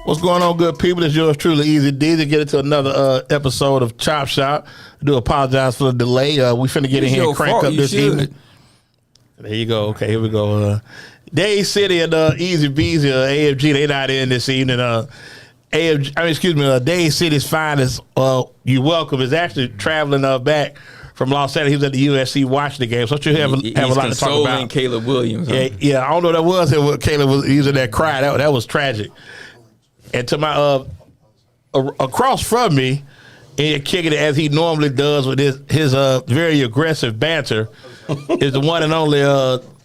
What's going on, good people? It's yours truly, EZDZ. Get into another episode of Chop Shop. I do apologize for the delay. We finna get in here and crank up this evening. There you go. Okay, here we go. Dade City and EZBZ, AFG, they not in this evening. Dade City's finest, you welcome, is actually traveling back from Los Angeles. He was at the USC watching the game, so you have a lot to talk about. Caleb Williams. Yeah, I don't know what that was. Caleb was using that cry. That was tragic. And to my across from me, and kicking it as he normally does with his very aggressive banter, is the one and only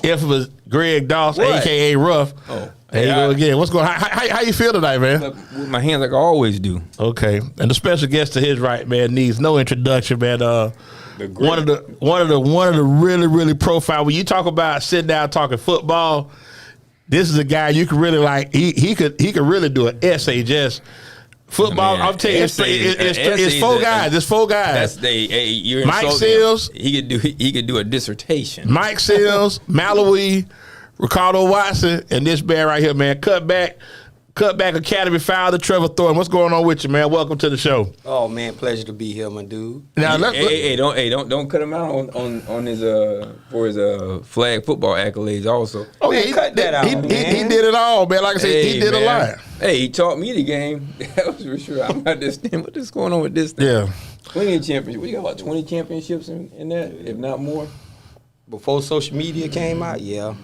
infamous Greg Dawson, aka Ruff. Oh. There you go again. What's going on? How you feel tonight, man? With my hands like I always do. Okay. And the special guest to his right, man, needs no introduction, man. One of the really profile. When you talk about sitting down talking football, this is a guy you can really like. He could really do an essay just football. I'm telling you, it's four guys. It's four guys. You're Mike Sills. He could do a dissertation. Mike Sills, Malawi, Ricardo Watson, and this man right here, man. Cutback Academy founder Trevor Thorton. What's going on with you, man? Welcome to the show. Oh man, pleasure to be here, my dude. Now, don't cut him out on his for his flag football accolades also. Oh yeah, cut that out. He did it all, man. Like I said, he did a lot. Hey, he taught me the game. That was for sure. I'm not understanding what's going on with this thing. Yeah. 20 championships. We got about 20 championships in that, if not more. Before social media came out, yeah.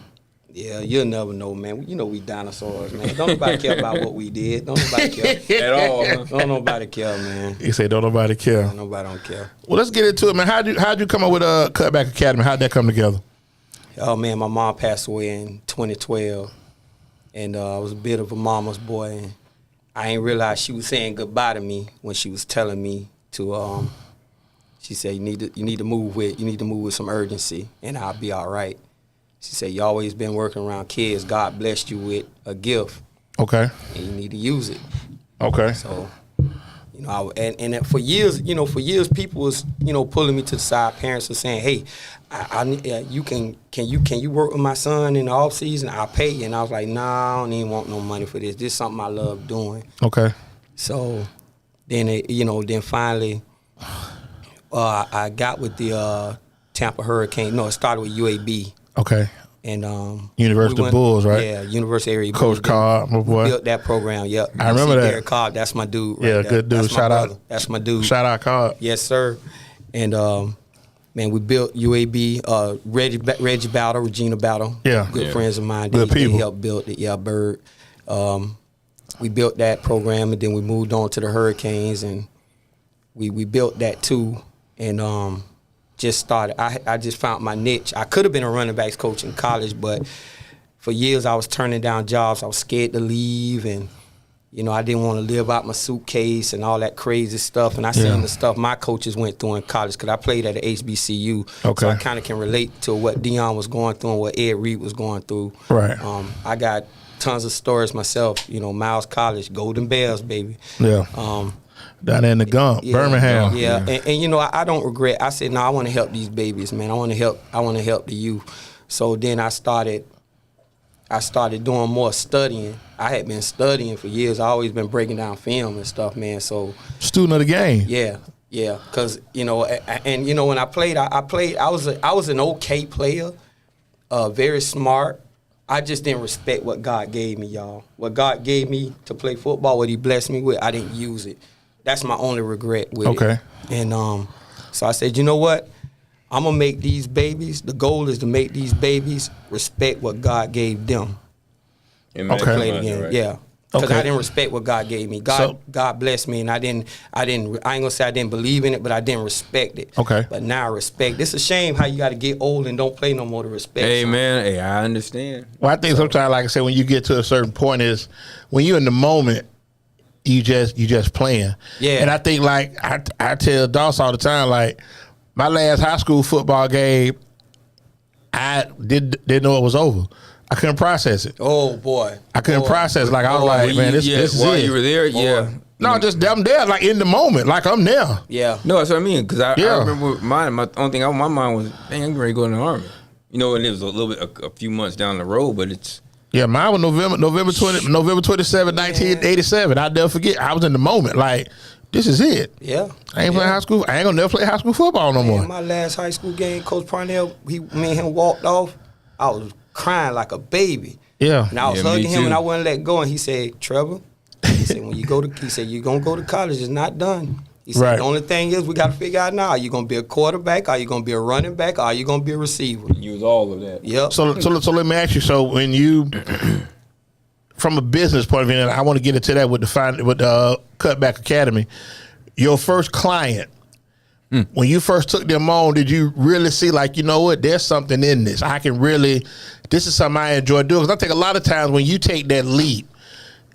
Yeah, you'll never know, man. You know we dinosaurs, man. Don't nobody care about what we did. Don't nobody care at all. Huh? Don't nobody care, man. You say don't nobody care. Nobody don't care. Well, let's get into it, man. How'd you come up with Cutback Academy? How'd that come together? Oh man, my mom passed away in 2012, and I was a bit of a mama's boy. And I ain't realize she was saying goodbye to me when she was telling me to. She said you need to move with some urgency, and I'll be all right. She said, you always been working around kids. God blessed you with a gift. Okay. And you need to use it. Okay. So, and for years, people was, pulling me to the side. Parents were saying, hey, can you work with my son in the off season? I'll pay you. And I was like, nah, I don't even want no money for this. This is something I love doing. Okay. So then finally, I got with the Tampa Hurricane. No, it started with UAB. Okay. And University Bulls, right? Yeah, University area Coach Cobb, my boy. Built that program, yep. I remember that. Derek Cobb, that's my dude. Yeah, good dude. Shout out. That's my dude. Shout out Cobb. Yes, sir. And man, we built UAB, Reggie Battle, Regina Battle. Yeah. Good friends of mine. Good people. They helped build it. Yeah, Bird. We built that program, and then we moved on to the Hurricanes, and we built that too. And just started. I just found my niche. I could have been a running backs coach in college, but for years I was turning down jobs. I was scared to leave, and I didn't want to live out my suitcase and all that crazy stuff. And I seen the stuff my coaches went through in college because I played at the HBCU. Okay. So I kind of can relate to what Dion was going through and what Ed Reed was going through. Right. I got tons of stories myself. Miles College, Golden Bears, baby. Yeah. Down there in the Gump, Birmingham. Yeah, and I don't regret. I said, no, I want to help these babies, man. I want to help the youth. So then I started doing more studying. I had been studying for years. I always been breaking down film and stuff, man. So student of the game. Yeah, because when I played, I was an okay player, very smart. I just didn't respect what God gave me, y'all. What God gave me to play football, what He blessed me with, I didn't use it. That's my only regret with it. And so I said, you know what? I'm going to make these babies, the goal is to make these babies respect what God gave them. Play the game. Right. Yeah. Because I didn't respect what God gave me. God blessed me, and I ain't gonna say I didn't believe in it, but I didn't respect it. Okay. But now I respect. It's a shame how you got to get old and don't play no more to respect. Hey something. man, hey, I understand. Well, I think sometimes, like I said, when you get to a certain point, is when you're in the moment, you just playing. Yeah. And I think, like I tell Doss all the time, like my last high school football game, I didn't know it was over. I couldn't process it. Oh boy, I couldn't process. Like I was like, man, this is while it. You were there, yeah. No, just I'm there, like in the moment, like I'm there. Yeah. No, that's what I mean. Because I remember my only thing on my mind was, dang, I'm ready to go in the Army. And it was a little bit, a few months down the road, but it's Yeah, mine was November 27, 1987. I'll never forget. I was in the moment, like, this is it. Yeah. I ain't playing high school. I ain't gonna never play high school football no more. My last high school game, Coach Parnell, me and him walked off. I was crying like a baby. Yeah. And I was hugging him and I wouldn't let go. And he said, Trevor, he said, you're gonna go to college. It's not done. He said, the only thing is we got to figure out now, are you going to be a quarterback? Are you going to be a running back? Or are you going to be a receiver? You was all of that. Yep. So let me ask you, so when you, from a business point of view, and I want to get into that with the Cutback Academy, your first client, when you first took them on, did you really see, like, you know what, there's something in this. This is something I enjoy doing. Because I think a lot of times when you take that leap,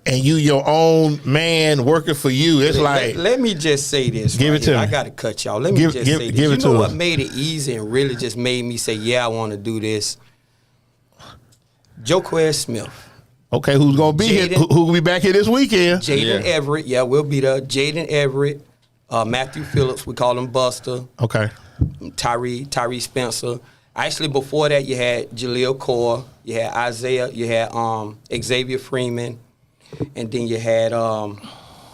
and you your own man working for you, it's like... Let me just say this. Give it to me. I got to cut y'all. Let me just say this. You know what made it easy and really just made me say, yeah, I want to do this? Joquez Smith. Okay, who's going to be here? Who will be back here this weekend? Jaden Everett. Yeah, we'll be there. Jaden Everett. Matthew Phillips, we call him Buster. Okay. Tyree Spencer. Actually, before that, you had Jaleel Core. You had Isaiah. You had Xavier Freeman. And then you had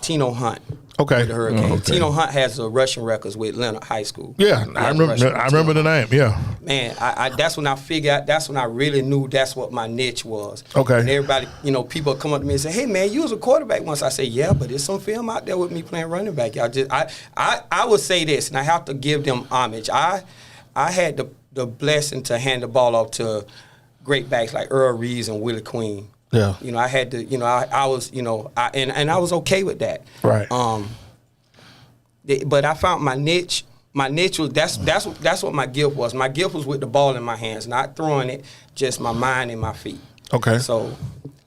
Tino Hunt. Okay. With the Hurricanes. Tino Hunt has the rushing records with Leonard High School. Yeah, I remember the name. Yeah. Man, that's when I figured out. That's when I really knew that's what my niche was. Okay. And everybody, people come up to me and say, "Hey, man, you was a quarterback once." I say, "Yeah, but there's some film out there with me playing running back." I would say this, and I have to give them homage. I had the blessing to hand the ball off to great backs like Earl Reeves and Willie Queen. Yeah. I had to, I was, and I was okay with that. Right. But I found my niche. My niche was that's what my gift was. My gift was with the ball in my hands, not throwing it, just my mind and my feet. Okay. So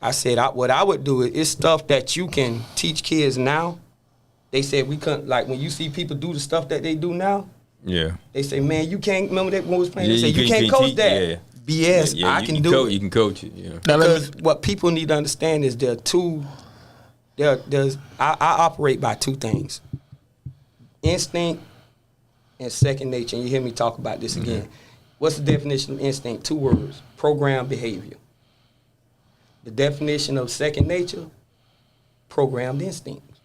I said, what I would do is stuff that you can teach kids now. They said we couldn't, like when you see people do the stuff that they do now. Yeah. They say, man, you can't remember that when we was playing. Yeah, they say you can't coach that. Yeah. BS. Yeah, I can do it. You can coach it. Yeah. Because what people need to understand is I operate by two things: instinct and second nature. And you hear me talk about this again. What's the definition of instinct? 2 words: programmed behavior. The definition of second nature: programmed instincts.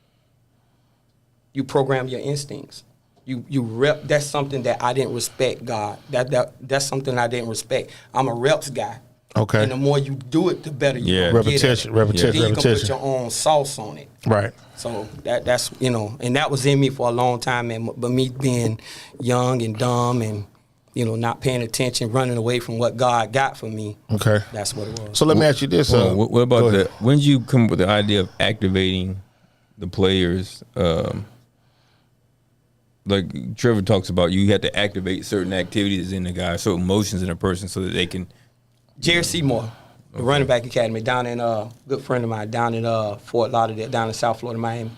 You program your instincts. You rep. That's something that I didn't respect, God. That's something I didn't respect. I'm a reps guy. Okay. And the more you do it, the better you get repetition. Then you can put your own sauce on it. Right. So that's and that was in me for a long time, man. But me being young and dumb and not paying attention, running away from what God got for me. Okay. That's what it was. So let me ask you this. What about when did you come up with the idea of activating the players? Like Trevor talks about, you have to activate certain activities in the guy, certain emotions in a person, so that they can. Jerry Seymour, the running back academy down in good friend of mine down in Fort Lauderdale, down in South Florida, Miami.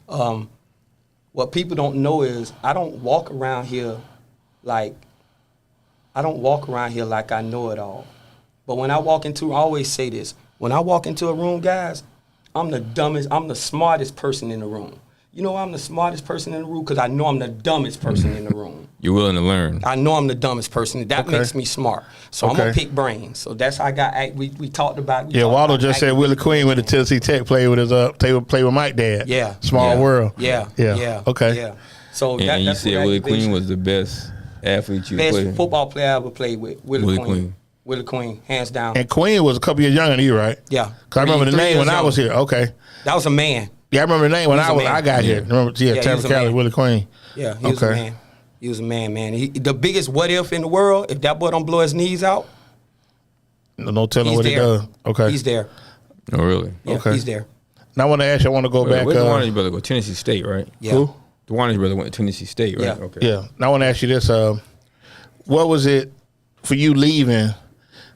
What people don't know is I don't walk around here like I know it all. But when I always say this, when I walk into a room, guys, I'm the smartest person in the room. You know I'm the smartest person in the room? Because I know I'm the dumbest person in the room. You're willing to learn. I know I'm the dumbest person. That makes me smart. So I'm going to pick brains. So that's how I got, we talked about. Waldo just said Willie Queen went to Tennessee Tech, played with Mike Dad. Yeah. Small world. Yeah. Okay. Yeah. So and you said Willie Queen was the best athlete you played. Best football player I ever played with. Willie Queen. Willie Queen, hands down. And Queen was a couple years younger than you, right? Yeah. Because I remember the name when I was here. Okay. That was a man. Yeah, I remember the name when I got here. Remember, Trevor Thorton, Willie Queen. Yeah, he was a man. He was a man. The biggest what if in the world, if that boy don't blow his knees out. No telling what he does. Okay. He's there. Oh, really? Yeah, okay. He's there. Now I want to ask you, I want to go back. Where Dewani's brother go? Tennessee State, right? Yeah. Who? Dewani's brother went to Tennessee State, right? Yeah. Okay. Yeah. Now I want to ask you this. What was it for you leaving?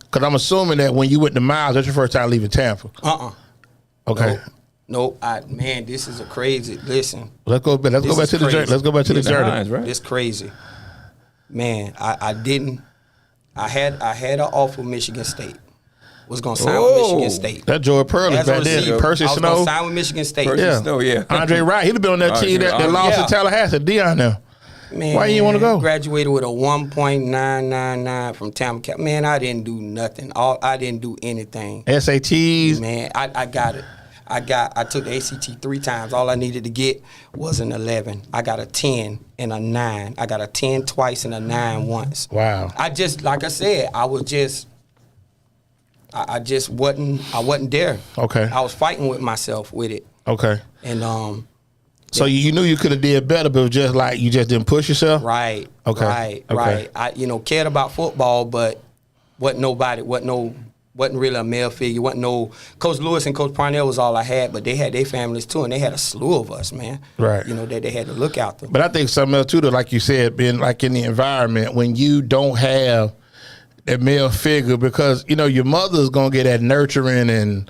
Because I'm assuming that when you went to Miles, that's your first time leaving Tampa. Okay. No, man, this is a crazy. Listen, let's go back to the journey. Let's go back to the journey. Right? It's crazy, man. I had an offer with Michigan State. Was gonna sign with Michigan State. That Joy Pearl back then. Percy I was Snow. gonna sign with Michigan State. Percy Snow, yeah. Andre Wright. He'd have been on that team that lost to Tallahassee. Dion now. Man, Why you didn't want to go? Graduated with a 1.999 from Tampa. Man, I didn't do nothing. I didn't do anything. SATs. Man, I got it. I took the ACT 3 times. All I needed to get was an 11. I got a 10 and a 9. I got a 10 twice and a 9 once. Wow. I just, like I said, I just wasn't there. Okay. I was fighting with myself with it. Okay. And So you knew you could have did better, but it was just like you just didn't push yourself? right. Okay. Right. Okay. Right. I cared about football, but wasn't really a male figure. Wasn't no Coach Lewis and Coach Parnell was all I had, but they had their families too, and they had a slew of us, man. Right. That they had to look after. But I think something else too, though, like you said, being like in the environment when you don't have that male figure, because your mother's gonna get that nurturing and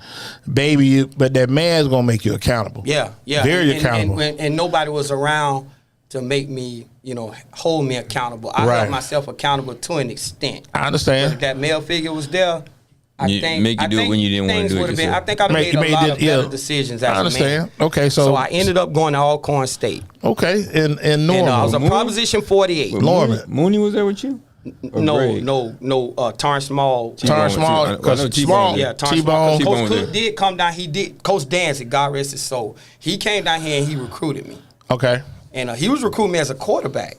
baby you, but that man's gonna make you accountable. Yeah. Very accountable. And nobody was around to make me, hold me accountable. I Right. held myself accountable to an extent. I But understand. if that male figure was there, I You think make you do it when you didn't wanna things do it would've been. yourself. I think I'd have made a lot of better decisions as I a understand. man. Okay, So I ended up going to Alcorn State. okay, in And Norman. I was a Mooney? Proposition 48. Norman. Mooney was there with you? Or Greg? No, Torrance Small. Turn small, I know because T-Bone small. was Yeah, Torrance T-Bone. Small. T-Bone Coach was Cook there. did come down. Coach Danzig, God rest his soul. He came down here and he recruited me. Okay, And he was recruiting me as a quarterback.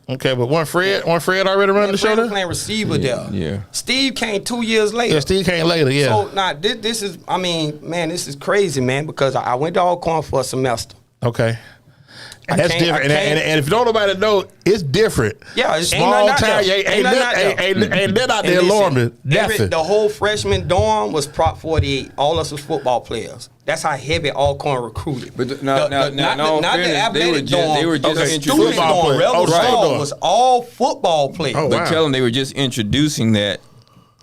okay, but one Fred already running the show Fred was there? playing receiver there. yeah. Steve came 2 years later. Yeah, Steve came later. Yeah. So now this is, this is crazy, man, because I went to Alcorn for a semester. Okay. And I that's can't- different. I And, can't- and if don't nobody know, it's different. Yeah, ain't small nothing out town. there. Ain't Ain't nothing out there. that out And there, listen, Lorman. Nothing. the whole freshman dorm was Prop 48. All us was football players. That's how heavy Alcorn recruited. But not the athletic they were just Okay, student football dorm. players. Rebel Oh, the student Hall dorm. was all football players. Oh, But wow. tell them they were just introducing that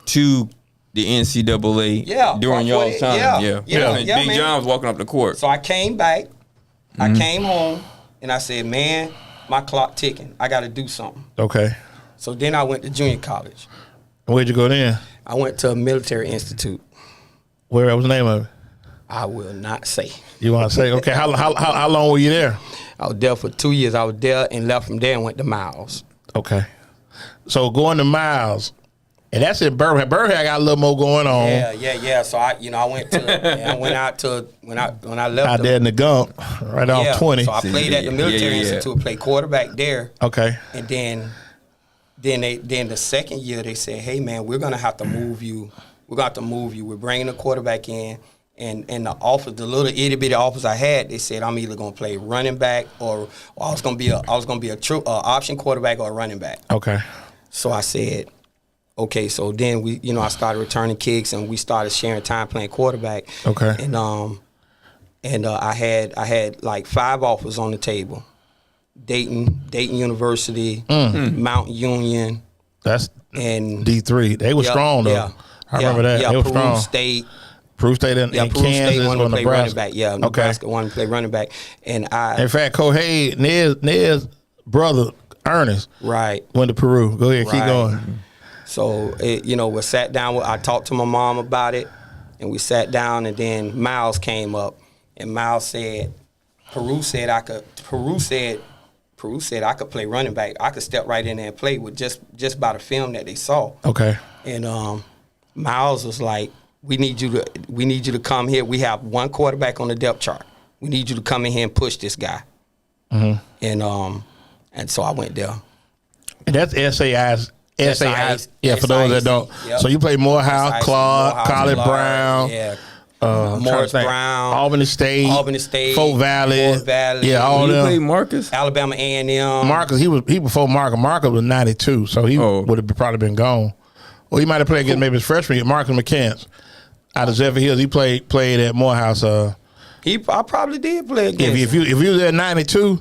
to the NCAA Yeah, during y'all's time. Yeah, And yeah, Big man. John was walking up the court. So I came back. I came home, and I said, man, my clock ticking. I got to do something. Okay. So then I went to junior college. Where'd you go then? I went to a military institute. Where was the name of it? I will not say. You want to say? Okay. How long were you there? I was there for 2 years. I was there and left from there and went to Miles. Okay. So going to Miles, and that's in Birmingham. Birmingham got a little more going on. Yeah. So I went to, I went out to when I left. Out there in the Gump, right off 20. So I played at the military Yeah. institute, played quarterback there, Okay. and then the second year they said, hey man, we're gonna have to move you. We're gonna have to move you. We're bringing a quarterback in. And the office, the little itty bitty office I had, they said I'm either gonna play running back or I was gonna be a true option quarterback or a running back. Okay. So I said, okay. So then I started returning kicks and we started sharing time playing quarterback. Okay. And I had like 5 offers on the table: Dayton University, Mount Union, That's and D3. They were strong though. I remember that. Yeah, they were Peru strong. State. Peru State and Yeah, Peru Kansas State wanted or to play running Nebraska. back. Yeah, Nebraska wanted to play running back. And In fact, Kohei, Ned's brother, Ernest, right. went to Peru. Go ahead, keep Right. going. So, we sat down. I talked to my mom about it, and we sat down, and then Miles came up, and Miles said, Peru said I could play running back. I could step right in there and play with just by the film that they saw. Okay. And Miles was like, we need you to come here. We have one quarterback on the depth chart. We need you to come in here and push this guy. Mm-hmm. And so I went there. And that's SAIs. SAIs. Yeah, for those that don't. Yep. So you play Morehouse, SAIs, Clark, Morehouse, College Clark, Brown. yeah. Trying to Morris think. Brown, Albany State, Fort Valley, yeah, all You played them. Marcus? Alabama A&M. Marcus, he before Marcus. Marcus was 92, so he would have probably been gone. Or he might have played against maybe his freshman year. Marcus McCants out of Zephyr Hills. He played at Morehouse. I probably did play against If you was there in 92,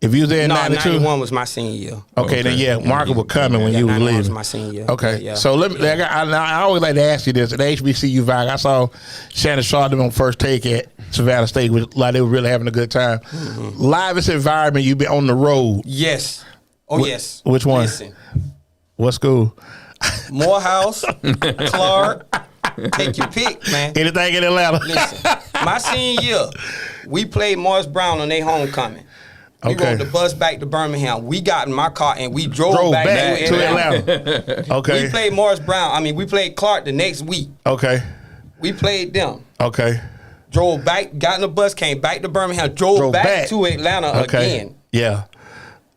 if you was there in no, 92, 91 was my senior year. okay, then yeah, Marcus was coming when you was 91 leaving. was my senior year. Okay, Yeah. so let me. I always like to ask you this. At the HBCU VAC, I saw Shannon Shaw them on first take at Savannah State, which like they were really having a good time. Livest environment you been on the road. Yes. Oh, yes. Which one? Listen, What school? Morehouse, Clark, take your pick, man. Anything in Atlanta? Listen, my senior year, we played Morris Brown on their homecoming. We Okay. rode the bus back to Birmingham. We got in my car and we drove back to Atlanta. Okay. We played Morris Brown. I mean, we played Clark the next week. Okay. We played them. Okay. Drove back, got in the bus, came back to Birmingham, drove back to Atlanta again. Yeah.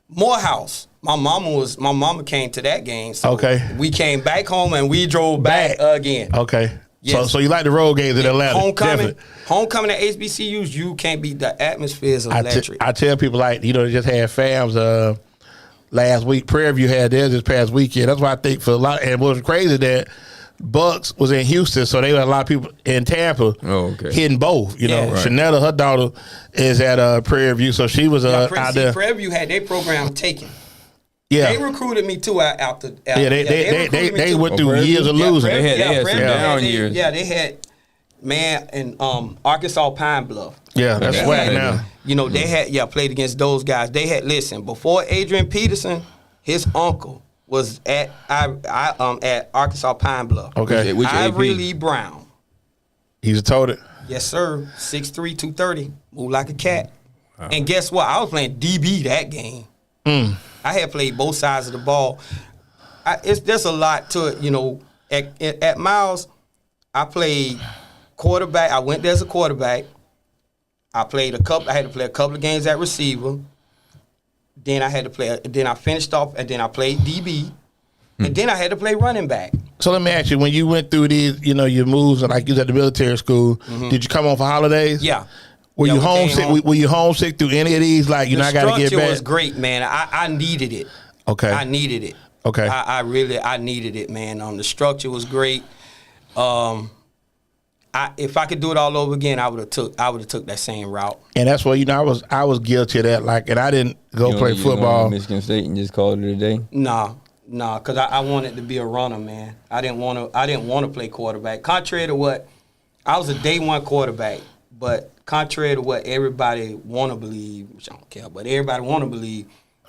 Morehouse. My mama came to that game. So Okay. we came back home and we drove back again. Okay. Yes. So you like the road games in Atlanta? Homecoming Definitely. at HBCUs, you can't beat the atmosphere is electric. I tell people, like, they just had FAMs last week. Prairie View had theirs this past weekend. That's why I think for a lot, and what was crazy that Bucks was in Houston, so they had a lot of people in Tampa hitting both. You know, Right. Shanetta, her daughter, is at Prairie View, so she was out there. Prairie View had their program taken. Yeah, They recruited me too out the. They went through years of losing. They had some down years. Yeah, they had in Arkansas Pine Bluff. Yeah, that's swag now. You know, they had played against those guys. They had before Adrian Peterson, his uncle was at Arkansas Pine Bluff. Okay, Ivory Lee Brown. He's a toted. Yes, sir. 6'3", 230. Move like a cat. Wow. And guess what? I was playing DB that game. I had played both sides of the ball. There's a lot to it, you know. At Miles, I played quarterback. I went there as a quarterback. I had to play a couple of games at receiver. Then I had to play. Then I finished off, and then I played DB. And then I had to play running back. So let me ask you: when you went through these, you know, your moves, and like you was at the military school, did you come home for holidays? Yeah. Were you homesick? Were you homesick through any of these? Like, I got to get back. The structure was great, man. I needed it. Okay. I needed it. Okay. I needed it, man. The structure was great. If I could do it all over again, I would have took that same route. And that's why, I was guilty of that. Like, and I didn't go play football. Michigan State and just called it a day. Nah, because I wanted to be a runner, man. I didn't want to play quarterback. Contrary to what I was a day one quarterback, but contrary to what everybody want to believe, which I don't care, but everybody want to believe,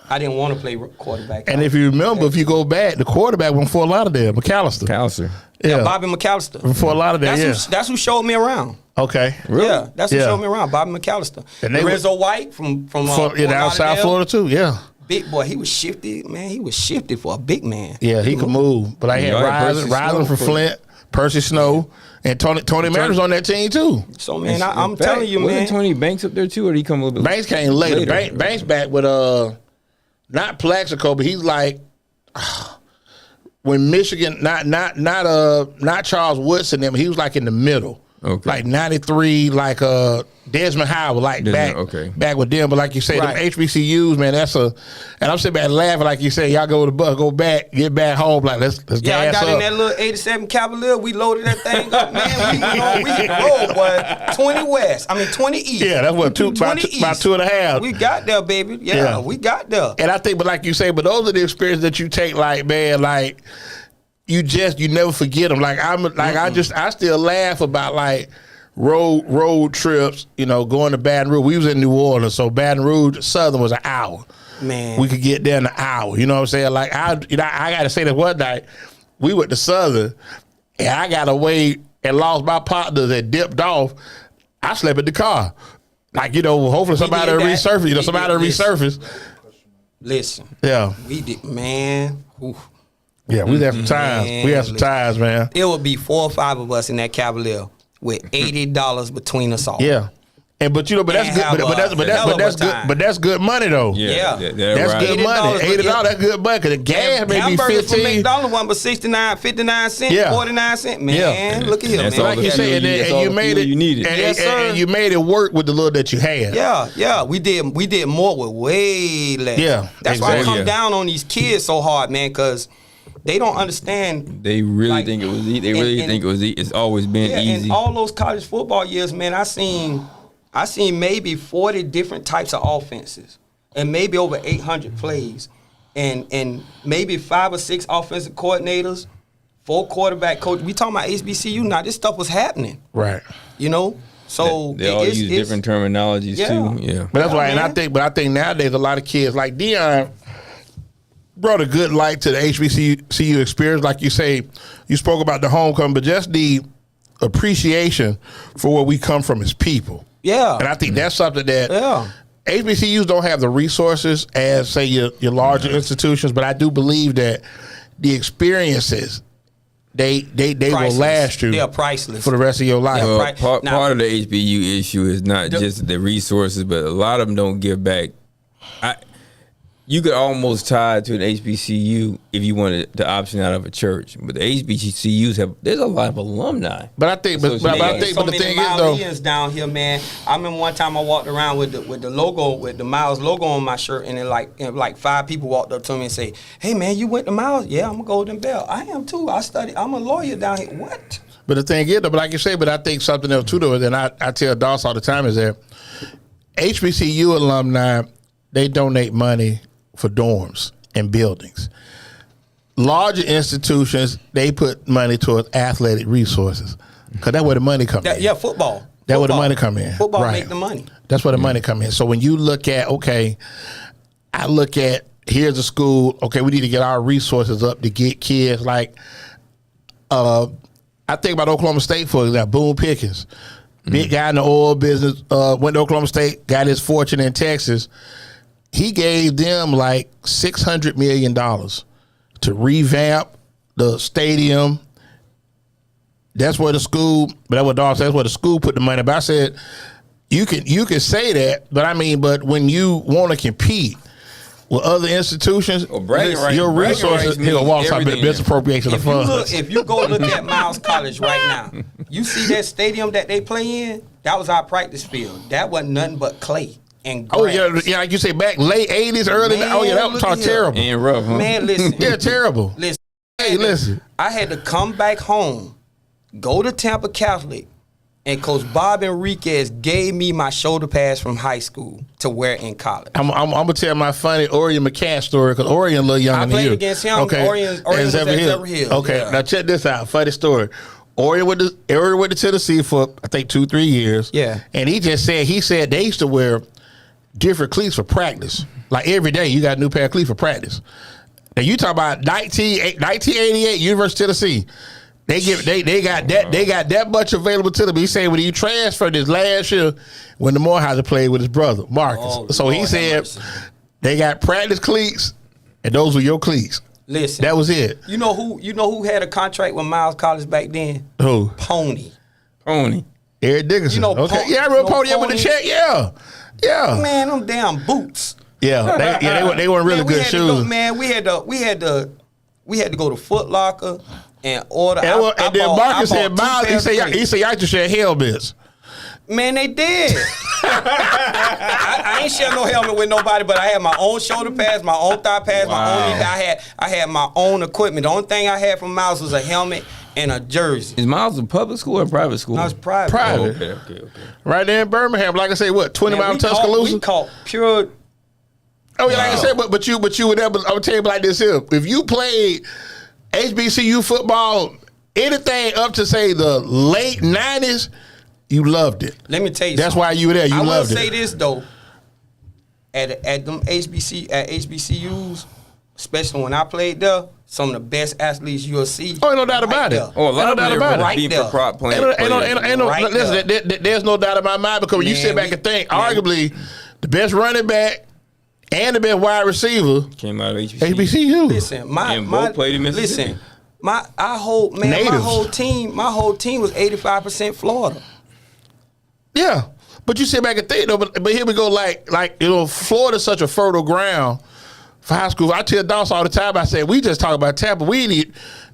I didn't want to play quarterback. And if you remember, if you go back, the quarterback went for a lot of them. McAllister. Yeah, Bobby McAllister. For a lot of them, that's who showed me around. Okay. Really? Yeah, that's who showed me around, Bobby McAllister. And Rizzo White from down South Florida too, yeah. Big boy, he was shifty, man. He was shifty for a big man. Yeah, he could move. But I had Rising from Flint, Percy Snow, and Tony Mariners on that team too. So man, I'm telling you, man. Wasn't Tony Banks up there too, or did he come a little bit Banks came later. Banks back with not Plaxico, but he's like when Michigan, not Charles Woodson them. He was like in the middle. Okay. Like 93, like Desmond Howard, like back with them. But like you say, them HBCUs, man, and I'm sitting back laughing, like you say, y'all go to the bus, go back, get back home, like let's gas up. Yeah, I got in that little 87 Cavalier, we loaded that thing up, man. We rolled, boy, 20 East. Yeah, that's what, about 2.5. We got there, baby. Yeah, we got there. And I think, but like you say, but those are the experiences that you take, like, man, like, you never forget them. Like I still laugh about like road trips. You know, going to Baton Rouge. We was in New Orleans, so Baton Rouge Southern was an hour. Man, we could get there in an hour. You know what I'm saying? Like I got to say that one night we went to Southern, and I got away and lost my partners and dipped off. I slept in the car. Like, hopefully somebody will resurface. Somebody will resurface. Listen. Yeah. We did, man. Oof. Yeah, we had some times. We had some times, man. It would be 4 or 5 of us in that Cavalier with $80 between us all. Yeah, but that's good. But that's good money though. Yeah, that's good money. $80, that's good money. Cause the gas maybe 15. McDonald's one, but 69, 59 cents, 49 cents. Man, look at here, man. Like you said, and you made it. You needed. Yes, sir. And you made it work with the little that you had. Yeah. We did more with way less. Yeah, that's why I come down on these kids so hard, man, because they don't understand. They really think it was easy. They really think it was easy. It's always been easy. And all those college football years, man, I seen maybe 40 different types of offenses and maybe over 800 plays and maybe 5 or 6 offensive coordinators, 4 quarterback coach. We talking about HBCU now. This stuff was happening. Right. So they all use different terminologies too. Yeah. But that's why, and I think nowadays a lot of kids like Dion brought a good light to the HBCU experience. Like you say, you spoke about the homecoming, but just the appreciation for where we come from as people. Yeah. And I think that's something that HBCUs don't have the resources as, say, your larger institutions, but I do believe that the experiences, they will last you. They're priceless for the rest of your life. Well, part of the HBU issue is not just the resources, but a lot of them don't give back. You could almost tie to an HBCU if you wanted the option out of a church, but the HBCUs there's a lot of alumni. But I think, but the thing is though, down here, man. I remember one time I walked around with the logo, with the Miles logo on my shirt, and then like 5 people walked up to me and say, "Hey, man, you went to Miles? Yeah, I'm a Golden Bell. I am too. I studied. I'm a lawyer down here. What?" But the thing is, though, but like you say, but I think something else too, though, and I tell Doss all the time is that HBCU alumni, they donate money for dorms and buildings. Larger institutions, they put money towards athletic resources because that's where the money comes in. Yeah, football. That's where the money come in. Football right. make the money. That's where the money come in. So when you look at, okay, I look at, here's a school, okay, we need to get our resources up to get kids like, I think about Oklahoma State, for example, Boone Pickens. Big guy in the oil business, went to Oklahoma State, got his fortune in Texas. He gave them like $600 million to revamp the stadium. That's where the school, but that's what Dawg said, that's where the school put the money. But I said, you can say that, but I mean, but when you want to compete with other institutions, your resources, he'll walk something misappropriation of funds. If you go look at Miles College right now, you see that stadium that they play in, that was our practice field. That wasn't nothing but clay. And oh yeah, like you say, back late 80s, early. Man, oh yeah, that was terrible. And rough, huh? Man, listen. Yeah, terrible. Listen. Hey, listen. I had to come back home, go to Tampa Catholic, and Coach Bob Enriquez gave me my shoulder pads from high school to wear in college. I'm gonna tell my funny Orion McCash story because Orion a little younger than you. I played against him. Okay. Orion was at Zephyr Hill. Okay, yeah. Now check this out. Funny story. Orion went to Tennessee for I think 2-3 years. Yeah. And he said they used to wear different cleats for practice. Like every day, you got a new pair of cleats for practice. And you talk about 1988, University of Tennessee. They got that much available to them. He said when he transferred this last year, when the Morehouse played with his brother Marcus. So he said they got practice cleats, and those were your cleats. Listen, that was it. You know who had a contract with Miles College back then? Who? Pony. Eric Dickerson. You know, okay. Yeah, I remember Pony with the check. Yeah. Yeah. Man, them damn boots. Yeah, they weren't really good shoes. We had to go to Foot Locker and order. And then Marcus said, Miles, he said, y'all should share helmets. Man, they did. I ain't share no helmet with nobody, but I had my own shoulder pads, my own thigh pads, my own. I had my own equipment. The only thing I had from Miles was a helmet and a jersey. Is Miles a public school or private school? No, it's private. Private. Oh, okay. Right there in Birmingham. Like I say, what, 20 miles of Tuscaloosa? We caught pure. Oh yeah, like I said, but you would never. I'm tell you like this here. If you played HBCU football, anything up to say the late 90s, you loved it. Let me tell you, that's why you were there. You loved it. I will say this though. At them HBCUs, especially when I played there, some of the best athletes you'll see. Oh, ain't no doubt about it. Oh, a lot of them about it. Right prop playing. Listen, there's no doubt in my mind because when you sit back and think, arguably, the best running back and the best wide receiver came out of HBCU. Listen, both played in Mississippi. Listen, my whole team was 85% Florida. Yeah, but you sit back and think though. But here we go. Like Florida's such a fertile ground for high school. I tell Dawson all the time. I say we just talk about Tampa.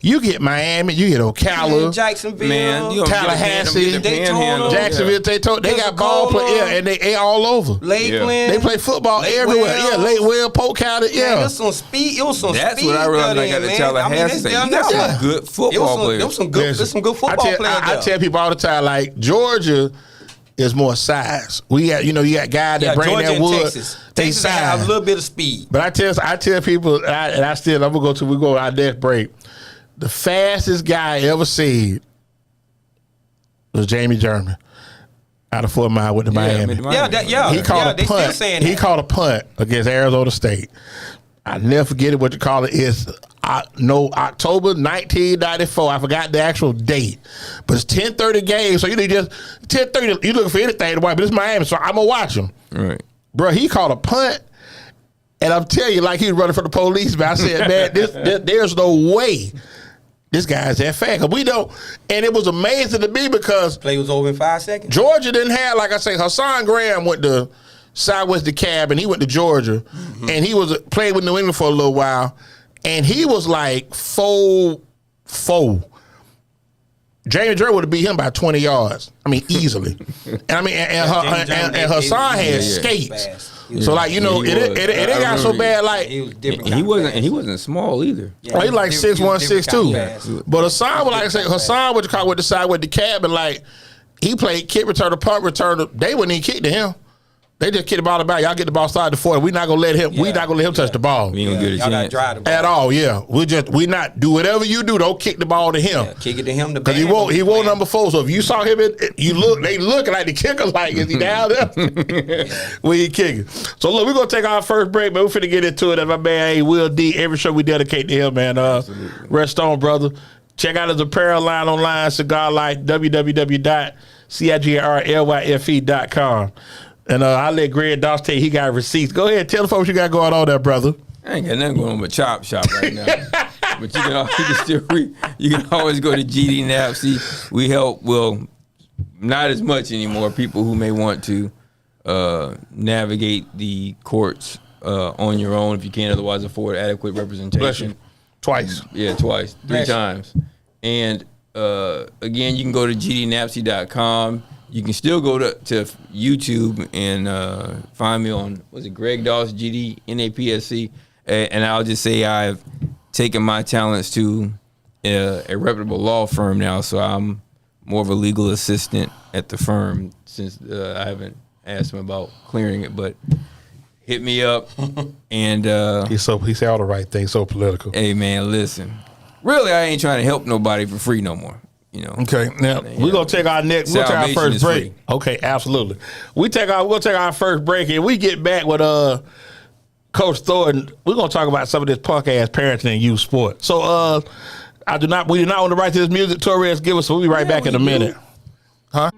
You get Miami, you get Ocala, Jacksonville, Tallahassee, Daytona, Jacksonville. They got ball play. Yeah, and they all over. Lakeland. They play football everywhere. Yeah, Lakewell, Polk County. Yeah, man, there's some speed. It was some That's speed. what I realized when I got to Tallahassee. You got some good football players. There's some good football players. I tell people all the time, like Georgia is more size. You got guys that bring Georgia that wood. Texas. They Texas have a little bit of speed. But I tell people, I'm gonna go our next break. The fastest guy I ever seen was Jamie German out of 4 Mile with the Miami. He called a punt. He called a punt against Arizona State. I never forget it. What you call it is October 1994. I forgot the actual date, but it's 10:30 game. So just 10:30. You looking for anything to watch, but it's Miami, so I'm gonna watch them. Right. Bro, he caught a punt, and I'm telling you, like he was running from the police. But I said, man, there's no way this guy's that fast. 'Cause we don't, and it was amazing to me because Play was over in 5 seconds. Georgia didn't have, like I say, Hassan Graham went to Southwest DeKalb, and he went to Georgia, and he was played with New England for a little while, and he was like 4'4". Jamie Dre would have beat him by 20 yards. I mean, easily. And I mean, and Hassan had skates. So like, you know, it ain't got so bad. Like He was different. And he wasn't small either. oh, he like 6'1", 6'2". But Hassan was, like I said, Hassan was caught with the side with the cab, and like he played kick return to punt return. They wouldn't even kick to him. They just kick the ball about. Y'all get the ball started to 40. We not gonna let him. We not gonna let him touch the ball We ain't gonna get a Y'all got to chance. drive the ball. at all. Yeah, we not do whatever you do. Don't kick the ball to him. Yeah, kick it to him. Cause he won't number 4. So if you saw him, they look like the kicker. Like, is he down there? We ain't kicking. So look, we're gonna take our first break, but we're finna get into it. And my man, Will D. Every show we dedicate to him, man. Rest on, brother. Check out his apparel line online, Cigar Life, www.cigarlyfe.com. And I let Greg Doss tell you he got receipts. Go ahead, tell the folks you got going on there, brother. I ain't got nothing going on but Chop Shop right now. But you can always go to GD Napsy. We help, well, not as much anymore, people who may want to navigate the courts on your own if you can't otherwise afford adequate representation. Bless you. Twice. Yeah, twice. 3 Bless you. times. And again, you can go to gdnapsy.com. You can still go to YouTube and find me on, was it Greg Doss, GD, NAPSC? And I'll just say I've taken my talents to a reputable law firm now, so I'm more of a legal assistant at the firm since I haven't asked him about clearing it, but hit me up. And He said all the right things, so political. hey, man, listen. Really, I ain't trying to help nobody for free no more. You know. Okay, now we're gonna take our next. We'll take our Salvation first is break. free. Okay, absolutely. We'll take our first break, and we get back with Coach Thornton. We're gonna talk about some of this punk ass parenting in youth sport. So we do not want to write this music Torres give us. So we'll be right back in a minute. Huh?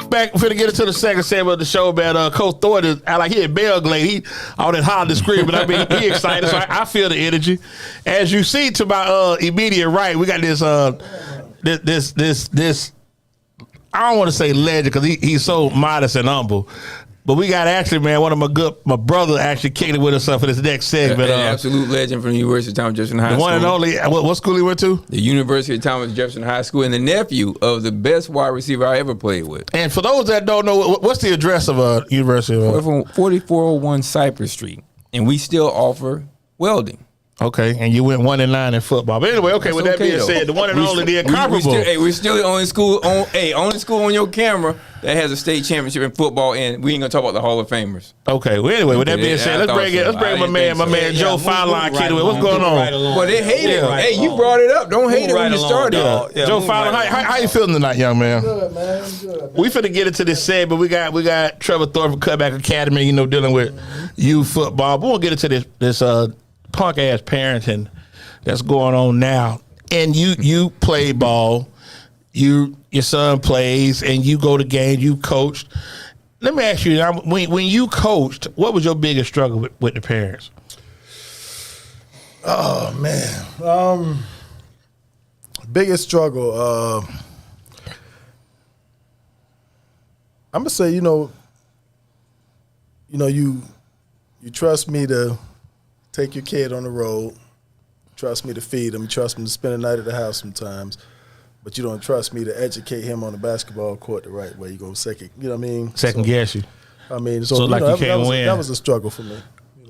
Ruff back finna get into the second segment of the show, man. Coach Thornton, I like he at Belgrade. He all that holler and scream, but I mean he excited, so I feel the energy. As you see to my immediate right, we got this this. I don't want to say legend because he's so modest and humble. But we got actually, man, one of my brother actually kicked it with us for this next segment. An absolute legend from the University of Thomas Jefferson High School. The one and only, what school he went to? The University of Thomas Jefferson High School, and the nephew of the best wide receiver I ever played with. And for those that don't know, what's the address of University of 4401 Cypress Street. And we still offer welding. Okay, and you went 1-9 in football. But anyway, okay, with that being said, the one and only, the incomparable. We're still the only school on your camera that has a state championship in football, and we ain't gonna talk about the Hall of Famers. Okay, well, anyway, with that being said, let's bring my man Joe Fowler kid. What's going on? Well, they hate it. Hey, you brought it up. Don't hate it when you started. Joe Fowler, how you feeling tonight, young man? Good, man. Good. We finna get into this segment. We got Trevor Thorton from Cutback Academy, dealing with youth football. But we'll get into this punk ass parenting that's going on now. And you play ball, your son plays, and you go to games, you coached. Let me ask you, when you coached, what was your biggest struggle with the parents? Oh man, biggest struggle. I'm gonna say, you trust me to take your kid on the road. Trust me to feed him. Trust me to spend the night at the house sometimes. But you don't trust me to educate him on the basketball court the right way. You go second, you know what I mean? Second guess you. I mean, so like you can't win. That was a struggle for me.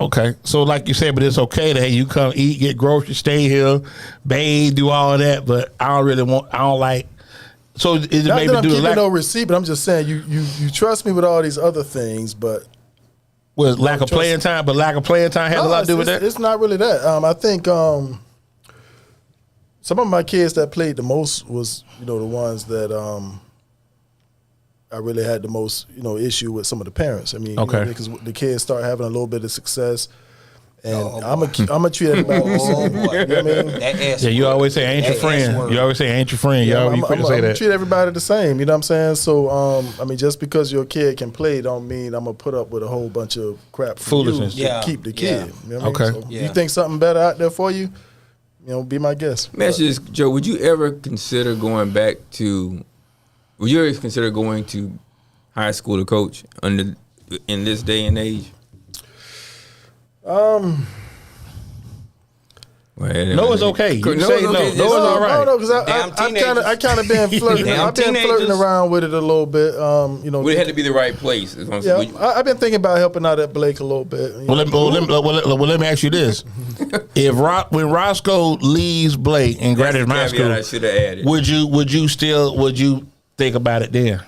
Okay, so like you said, but it's okay that you come eat, get groceries, stay here, bathe, do all of that. But I don't like. So is it Not maybe that I'm do keeping lack, no receipt, but I'm just saying you trust me with all these other things, but. Was lack of playing time, but lack of playing time has a lot to do with that? It's not really that. I think some of my kids that played the most was, the ones that I really had the most, issue with some of the parents. I mean, because the kids start having a little bit of success. And I'm gonna treat everybody the same. You know what I mean? Yeah, you always say ain't your friend. You always say ain't your friend. Yeah, I'm gonna treat everybody the same. You know what I'm saying? So, just because your kid can play, don't mean I'm gonna put up with a whole bunch of crap from foolishness to keep the kid. You know what I mean? So you think something better out there for you? Be my guest. Let me ask you this, Joe. Would you ever consider going to high school to coach in this day and age? No, it's okay. You say no. No, it's all right. No, because I kind of been flirting. I've been flirting around with it a little bit. Would it have to be the right place? Yeah, I've been thinking about helping out at Blake a little bit. Let me ask you this: when Roscoe leaves Blake and graduates high school, I should have added. Would you think about it then?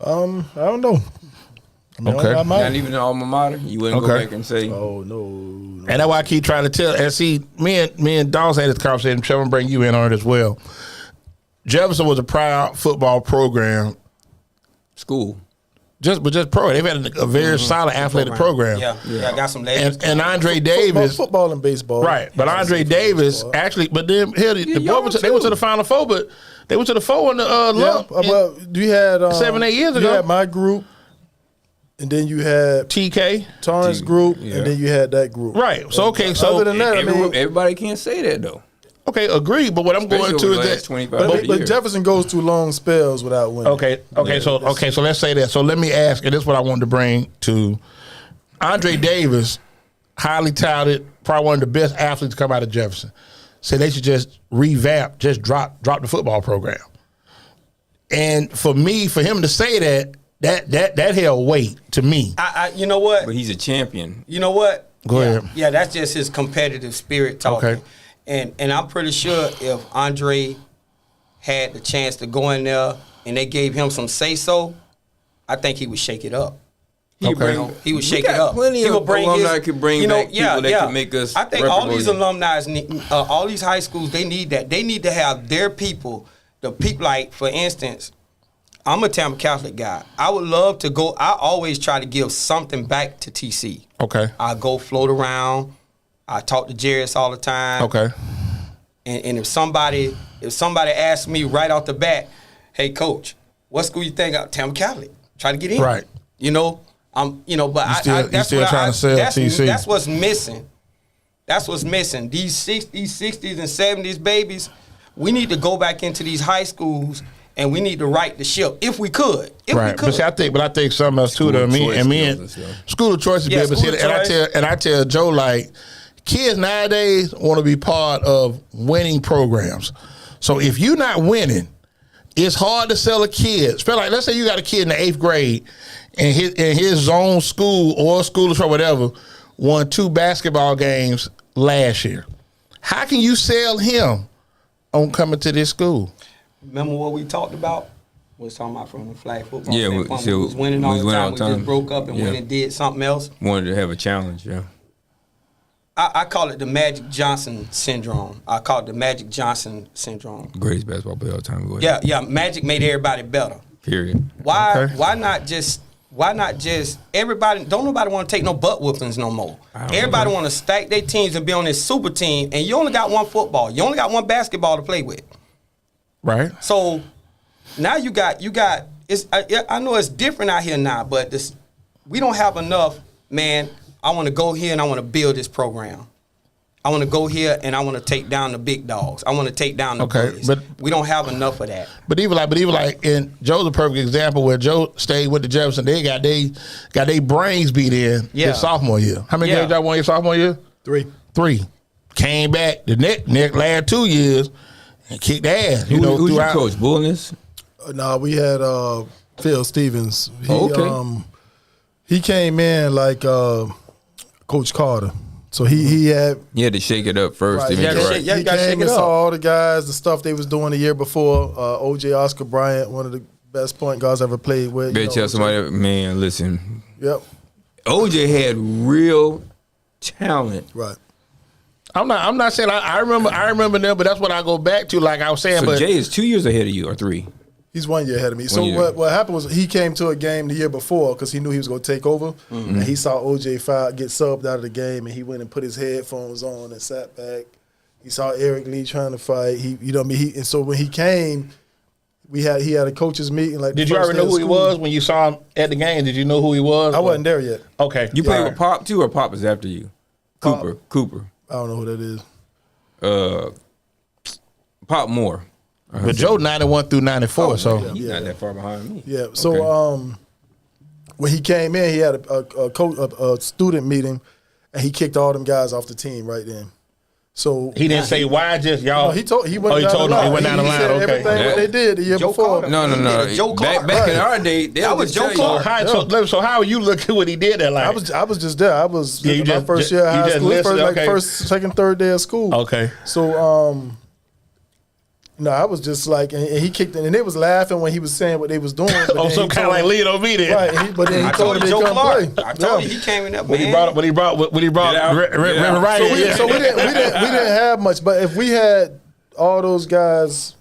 I don't know. Okay. Not even an alma mater? You wouldn't go back and say, oh, no. And that's why I keep trying to tell. And see, me and Dawes had this conversation. Trevor, bring you in on it as well. Jefferson was a proud football program. School. Just pro. They've had a very solid athletic program. Yeah, I got some legends. And Andre Davis. Football and baseball. Right. But Andre Davis, actually, but then here, they went to the Final Four, but they went to the four in the lump. Well, you had 7-8 years ago. You had my group. And then you had TK, Torrance group, and then you had that group. Right. So other than that, everybody can't say that though. Okay, agreed. But what I'm going to is that, but Jefferson goes through long spells without winning. So let's say that. So let me ask, and this is what I wanted to bring to Andre Davis, highly touted, probably one of the best athletes to come out of Jefferson. Said they should just revamp, just drop the football program. And for him to say that. That held weight to me. You know what? But he's a champion. You know what? Go ahead. Yeah, that's just his competitive spirit talking. Okay. And I'm pretty sure if Andre had the chance to go in there and they gave him some say-so, I think he would shake it up. He would shake it up. Plenty of alumni could bring back people that could make us. I think all these alumni, all these high schools, they need that. They need to have their people. The people, like for instance, I'm a Tampa Catholic guy. I would love to go. I always try to give something back to TC. Okay. I go float around. I talk to Jairus all the time. Okay. And if somebody asks me right off the bat, hey coach, What school you think? Tampa Catholic. Try to get in. Right. You know, but You still trying to sell TC. That's what's missing. That's what's missing. These 60s and 70s babies, we need to go back into these high schools and we need to right the ship if we could. If we could. But see, I think something else too. Though, school of choice is Yeah, big. But see, and I tell Joe, like, kids nowadays want to be part of winning programs. So if you're not winning, it's hard to sell a kid. Especially like, let's say you got a kid in the 8th grade and his zone school or school or whatever won 2 basketball games last year. How can you sell him on coming to this school? Remember what we talked about? We was talking about from the flag football. Yeah, we was winning all the time. We just broke up and went and did something else. Wanted to have a challenge, yeah. I call it the Magic Johnson syndrome. Greatest basketball player of all time. Go ahead. Yeah. Magic made everybody better. Period. Why not just everybody? Don't nobody want to take no butt whoopings no more. Everybody want to stack their teams and be on this super team. And you only got one football. You only got one basketball to play with. Right. So now you got. It's. I know it's different out here now, but we don't have enough, man. I want to go here and I want to build this program. I want to go here and I want to take down the big dogs. I want to take down the bullies. But we don't have enough of that. But even like, and Joe's a perfect example where Joe stayed with the Jefferson. They got they brains beat in his sophomore year. How many games y'all won your sophomore year? 3. Came back the next last 2 years and kicked ass. Who's your coach? Bullness? No, we had Phil Stevens. He came in like Coach Carter. So he had to shake it up first. Right. To make it right. He came and saw all the guys, the stuff they was doing the year before. OJ Oscar Bryant, one of the best point guards I ever played with. Tell somebody, man, listen. Yep. OJ had real talent. Right. I'm not saying I remember them, but that's what I go back to. Like I was saying, So but Jay is 2 years ahead of you, or 3. He's 1 year ahead of me. So what happened was he came to a game the year before because he knew he was going to take over, and he saw OJ get subbed out of the game, and he went and put his headphones on and sat back. He saw Eric Lee trying to fight. And so when he came, he had a coaches meeting. Like, did you already know who he was when you saw him at the game? Did you know who he was? I wasn't there yet. Okay, you played with Pop too, or Pop is after you? Cooper. I don't know who that is. Pop Moore. But Joe 91 through 94, so he's not that far behind me. Yeah. So when he came in, he had a student meeting, and he kicked all them guys off the team right then. So he didn't say why, just y'all. No, he went down the line. Okay. Everything what they did the year before. No. Joe Carter. Back in our day, that was Joe Carter. So how are you looking what he did that like? I was just there. I was my first year of high school, first, second, third day of school. Okay. So no, I was just like, and he kicked it, and they was laughing when he was saying what they was doing. So kind of like lead on me then. Right, but then he told him to come play. I told you he came in there, when he brought right. So we didn't have much, but if we had all those guys,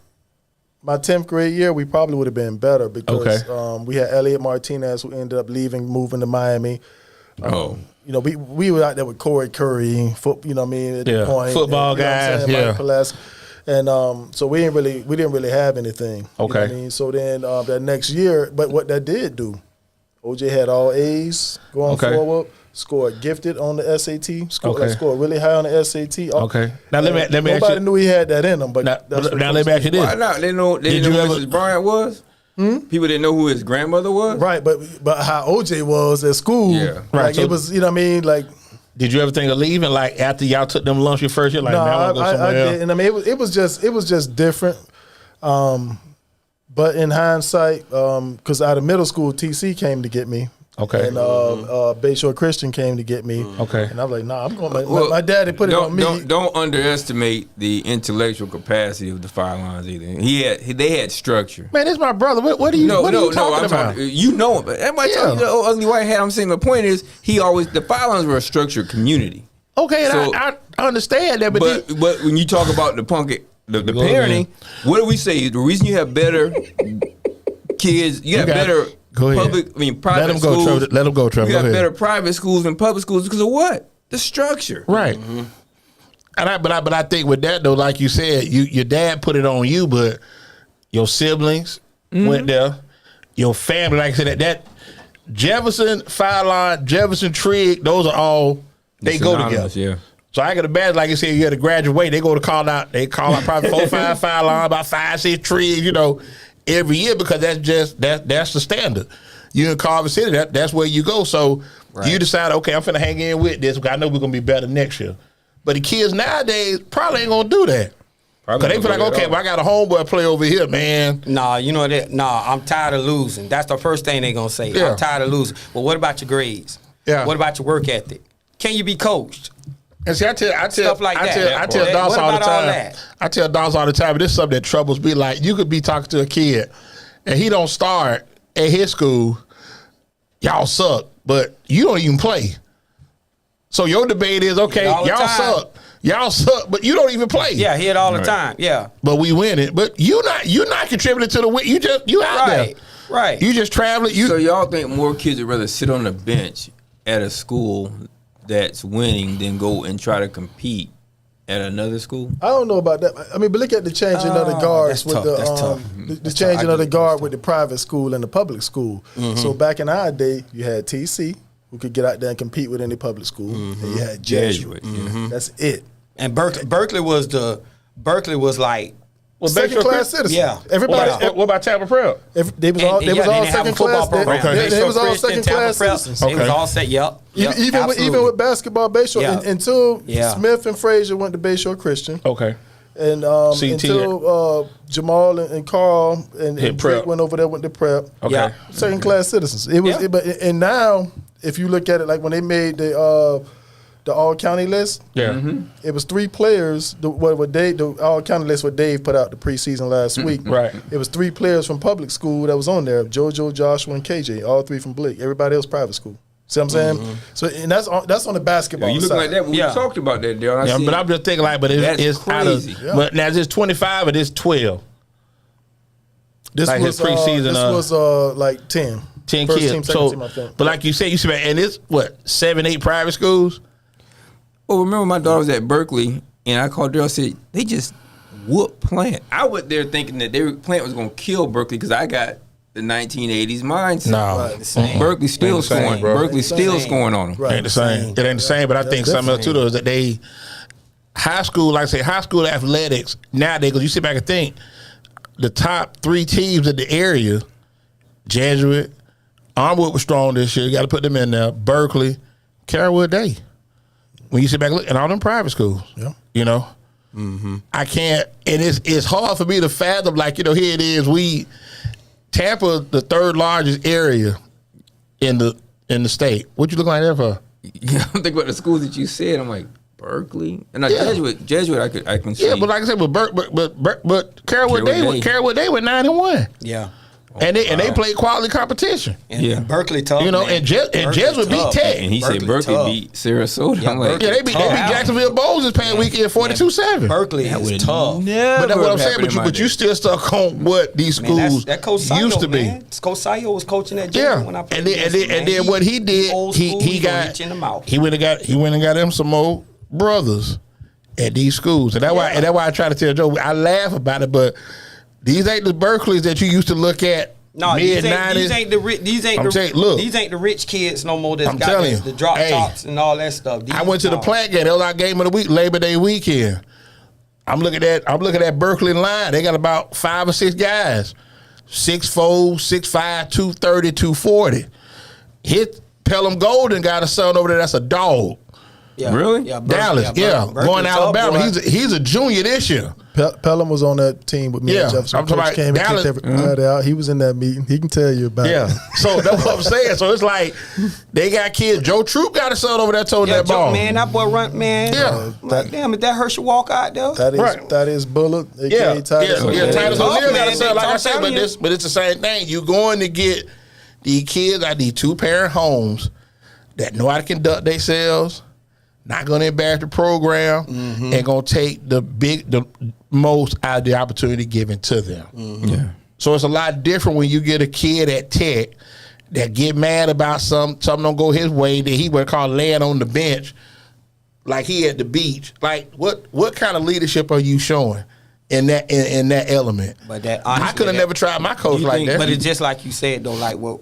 my 10th grade year, we probably would have been better because we had Elliot Martinez who ended up leaving, moving to Miami. We were out there with Corey Curry, at the point, football guys, Mike Pulaski. And so we didn't really have anything. Okay. You know what I mean? So then that next year, but what that did do, OJ had all A's going forward, scored gifted on the SAT, scored really high on the SAT. Okay. Now let me ask you. Nobody knew he had that in him, but now let me ask you this. Why not? They know who Mrs. Bryant was? People didn't know who his grandmother was? Right, but how OJ was at school, right. So, it was, like. Did you ever think of leaving? Like after y'all took them lunch your first year, like no, man, I want to go somewhere else? Didn't. I mean, it was just different. But in hindsight, because out of middle school, TC came to get me. Okay. And Bayshore Christian came to get me. Okay. And I was like, nah, I'm going. My daddy put it on me. Don't underestimate the intellectual capacity of the Fire Lines either. They had structure. Man, this is my brother. What are you talking about? You know him. Everybody tell you the old ugly white hat. I'm saying the point is the Fire Lines were a structured community. Okay, and I understand that, but when you talk about the parenting, what do we say? The reason you have better kids, you have better. Go ahead. Private schools. Let him go, Trevor. You got better private schools than public schools because of what? The structure. Right. Mm-hmm. But I think with that though, like you said, your dad put it on you, but your siblings went there. your family, like I said, that Jefferson, Fallon, Jefferson, Trigg, those are all, they go together. Yeah. So I can imagine, like I said, you had to graduate, they call out probably 4 or 5 Fallon, about 5, 6 Trigg, every year, because that's the standard. You in Carver City, that's where you go. So you decide, okay, I'm finna hang in with this because I know we're gonna be better next year. But the kids nowadays probably ain't gonna do that. Because they feel like, okay, well, I got a homeboy play over here, man. Nah, I'm tired of losing. That's the first thing they gonna say. Yeah. I'm tired of losing. Well, what about your grades? Yeah. What about your work ethic? Can you be coached? And see, I tell Stuff like that. I tell Doss What all the about all time. that? I tell Doss all the time, but this is something that troubles me. Like, you could be talking to a kid, and he don't start at his school. Y'all suck, but you don't even play. So your debate is, okay, y'all suck, but you don't even play. Yeah, hear it all the time. Yeah. But we win it. But you're not contributing to the win. You out there. Right. You just traveling. So y'all think more kids would rather sit on the bench at a school that's winning than go and try to compete at another school? I don't know about that. I mean, but look at the changing of the guards with that's tough. the changing of the guard with the private school and the public school. So back in our day, you had TC who could get out there and compete with any public school, and you had Jesuit. That's it. And Berkeley was like, Well, Second class citizens. Yeah. Everybody. What about Tampa Prep? They was all second class. They was all second class citizens. They was all set. Yep. Even with basketball, Bayshore, Yeah. until Yeah. Smith and Frazier went to Bayshore Christian. Okay. And CT. until Jamal and Carl and Hit Drake prep. went over there, went to prep. Okay. Yeah. Second class citizens. It was, Yeah. and now if you look at it, like when they made the all county list, it was 3 players. The all county list what Dave put out the preseason last week. Right. It was 3 players from public school that was on there: JoJo, Joshua, and KJ. All 3 from Blick. Everybody else private school. See what I'm saying? So and that's on the basketball You look side. like that when we talked about that, Dale. Yeah, but I'm just thinking like, but it's crazy. out of, but now it's 25 or this 12. This like was his preseason, This was like 10. 10 First kids. team, second team, I think. But like you said, and it's what 7, 8 private schools. Well, remember my daughter was at Berkeley, and I called her and said, they just whooped Plant. I went there thinking that Plant was going to kill Berkeley because I got the 1980s mindset. No. Berkeley's still Ain't the same, scoring. bro. Berkeley's still scoring on them. Right. Ain't the same. It ain't the same. But I think something else too though is that high school, like I say, high school athletics nowadays, because you sit back and think, the top 3 teams in the area, Jesuit, Armwood was strong this year. You got to put them in there. Berkeley, Carrollwood Day. When you sit back and look at all them private schools, I can't, and it's hard for me to fathom. Like here it is. Tampa, the 3rd largest area in the state. What you look like there for? I'm thinking about the schools that you said. I'm like Berkeley and Jesuit. I can see. Yeah, but like I said, but Carrollwood Day went 9-1. Yeah. And they played quality competition. And Berkeley tough. And Jesuit beat Tech. And he said Berkeley beat Sarasota. I'm like, they beat Jacksonville Bowls this past weekend 42-7. Berkeley is tough. But that's what I'm saying. But you still stuck on what these schools that Coach Sayo, used to be. Man. Coach Sayo was coaching that Jesuit when I played. And then what he did, he went and got him some more brothers at these schools, and that's why I try to tell Joe. I laugh about it, but these ain't the Berkeleys that you used to look at. No, mid-90s. these ain't the rich kids no more. That's got the drop tops and all that stuff. I went to the Plant game. That was our game of the week, Labor Day weekend. I'm looking at Berkeley line. They got about 5 or 6 guys, 6'4", 6'5", 230, 240. Hit Pelham Golden got a son over there. That's a dog. Yeah. Really? Yeah, Dallas. Going to Alabama. He's a junior this year. Pelham was on that team with me and Jefferson. I'm talking about came Dallas. and kicked everybody out. He was in that meeting. He can tell you about it. So that's what I'm saying. So it's like they got kids. Joe Troop got a son over there throwing that ball. Man, that boy run, man. Yeah. Damn, is that Herschel Walker out there? That is Bullet, a.k.a. Titus. Titus O'Neal got a son. Like I said, said, but it's the same thing. You're going to get these kids out of these 2-parent homes that know how to conduct themselves, not going to embarrass the program, and going to take the most out of the opportunity given to them. Yeah. So it's a lot different when you get a kid at Tech that get mad about something don't go his way, that he would call laying on the bench like he at the beach. Like what kind of leadership are you showing in that element. But that I could have never tried my coach like that. But it's just like you said though, like what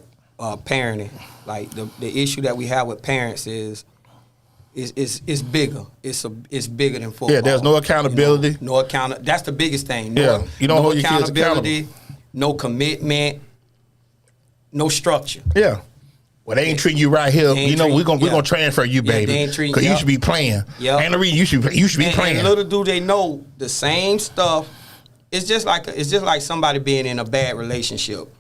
parenting, like the issue that we have with parents is bigger. It's bigger than football. Yeah, there's no accountability. No account. That's the biggest thing. You don't hold your kids accountable. No commitment. No structure. Yeah. Well, they ain't treating you right here. We're gonna transfer you, baby, because you should be playing. Yep. Ain't no reason you should be playing. And little do they know the same stuff. It's just like somebody being in a bad relationship.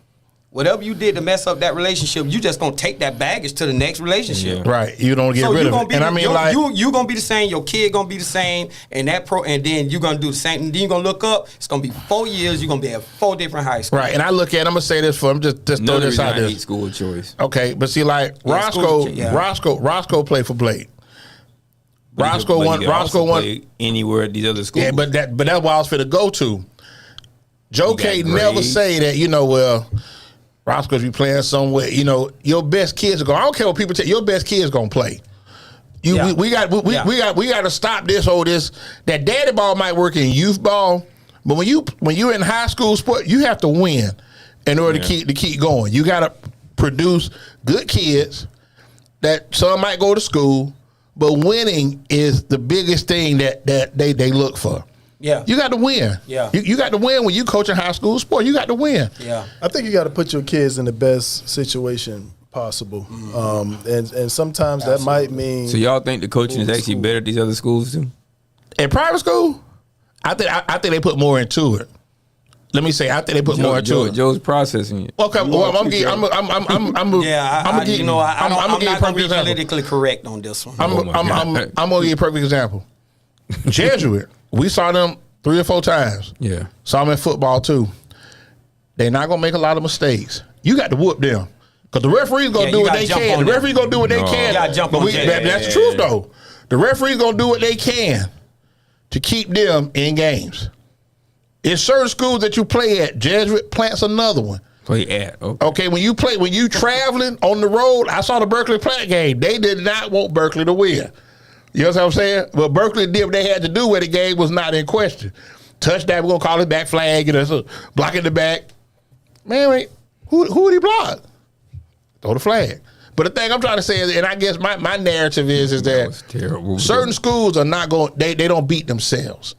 Whatever you did to mess up that relationship, you just gonna take that baggage to the next relationship. Yeah. Right. You don't get rid of it. And I mean, you gonna be the same. Your kid gonna be the same, and then you gonna do the same. And then you gonna look up. It's gonna be 4 years. You are gonna be at 4 different high schools. Right. And I look at. I'm gonna say this for. I'm just throw this out there. I hate school choice. Okay, but see, like Roscoe played for Blake. Roscoe won anywhere at these other schools. Yeah, but that's why I was finna go to. Joe K never say that. Roscoe's be playing somewhere. Your best kids are going. I don't care what people tell you. Your best kids gonna play. We got to stop this. That daddy ball might work in youth ball, but when you in high school sport, you have to win in order to keep going. You got to produce good kids that some might go to school, but winning is the biggest thing that they look for. Yeah, you got to win. Yeah, you got to win when you coaching high school sport. You got to win. Yeah, I think you got to put your kids in the best situation possible, and sometimes that might mean. So y'all think the coaching is actually better at these other schools too? In private school, I think they put more into it. Let me say, I think they put more into it. Joe's processing it. Okay, well, I'm gonna be politically correct on this one. I'm gonna give you a perfect example. Jesuit. We saw them 3 or 4 times. Yeah. Saw them in football too. They're not gonna make a lot of mistakes. You got to whoop them. Because the referee's gonna do what they can. The referee's gonna do what they can. You gotta jump on them. That's the truth though. The referee's gonna do what they can to keep them in games. It's certain schools that you play at. Jesuit plants another one. Play at. Okay, when you traveling on the road, I saw the Berkeley Plant game. They did not want Berkeley to win. You know what I'm saying? But Berkeley did what they had to do where the game was not in question. Touchdown, we're going to call it back flag. So blocking the back. Man, wait, who would he block? Throw the flag. But the thing I'm trying to say is, and I guess my narrative is that certain schools are not going, they don't beat themselves.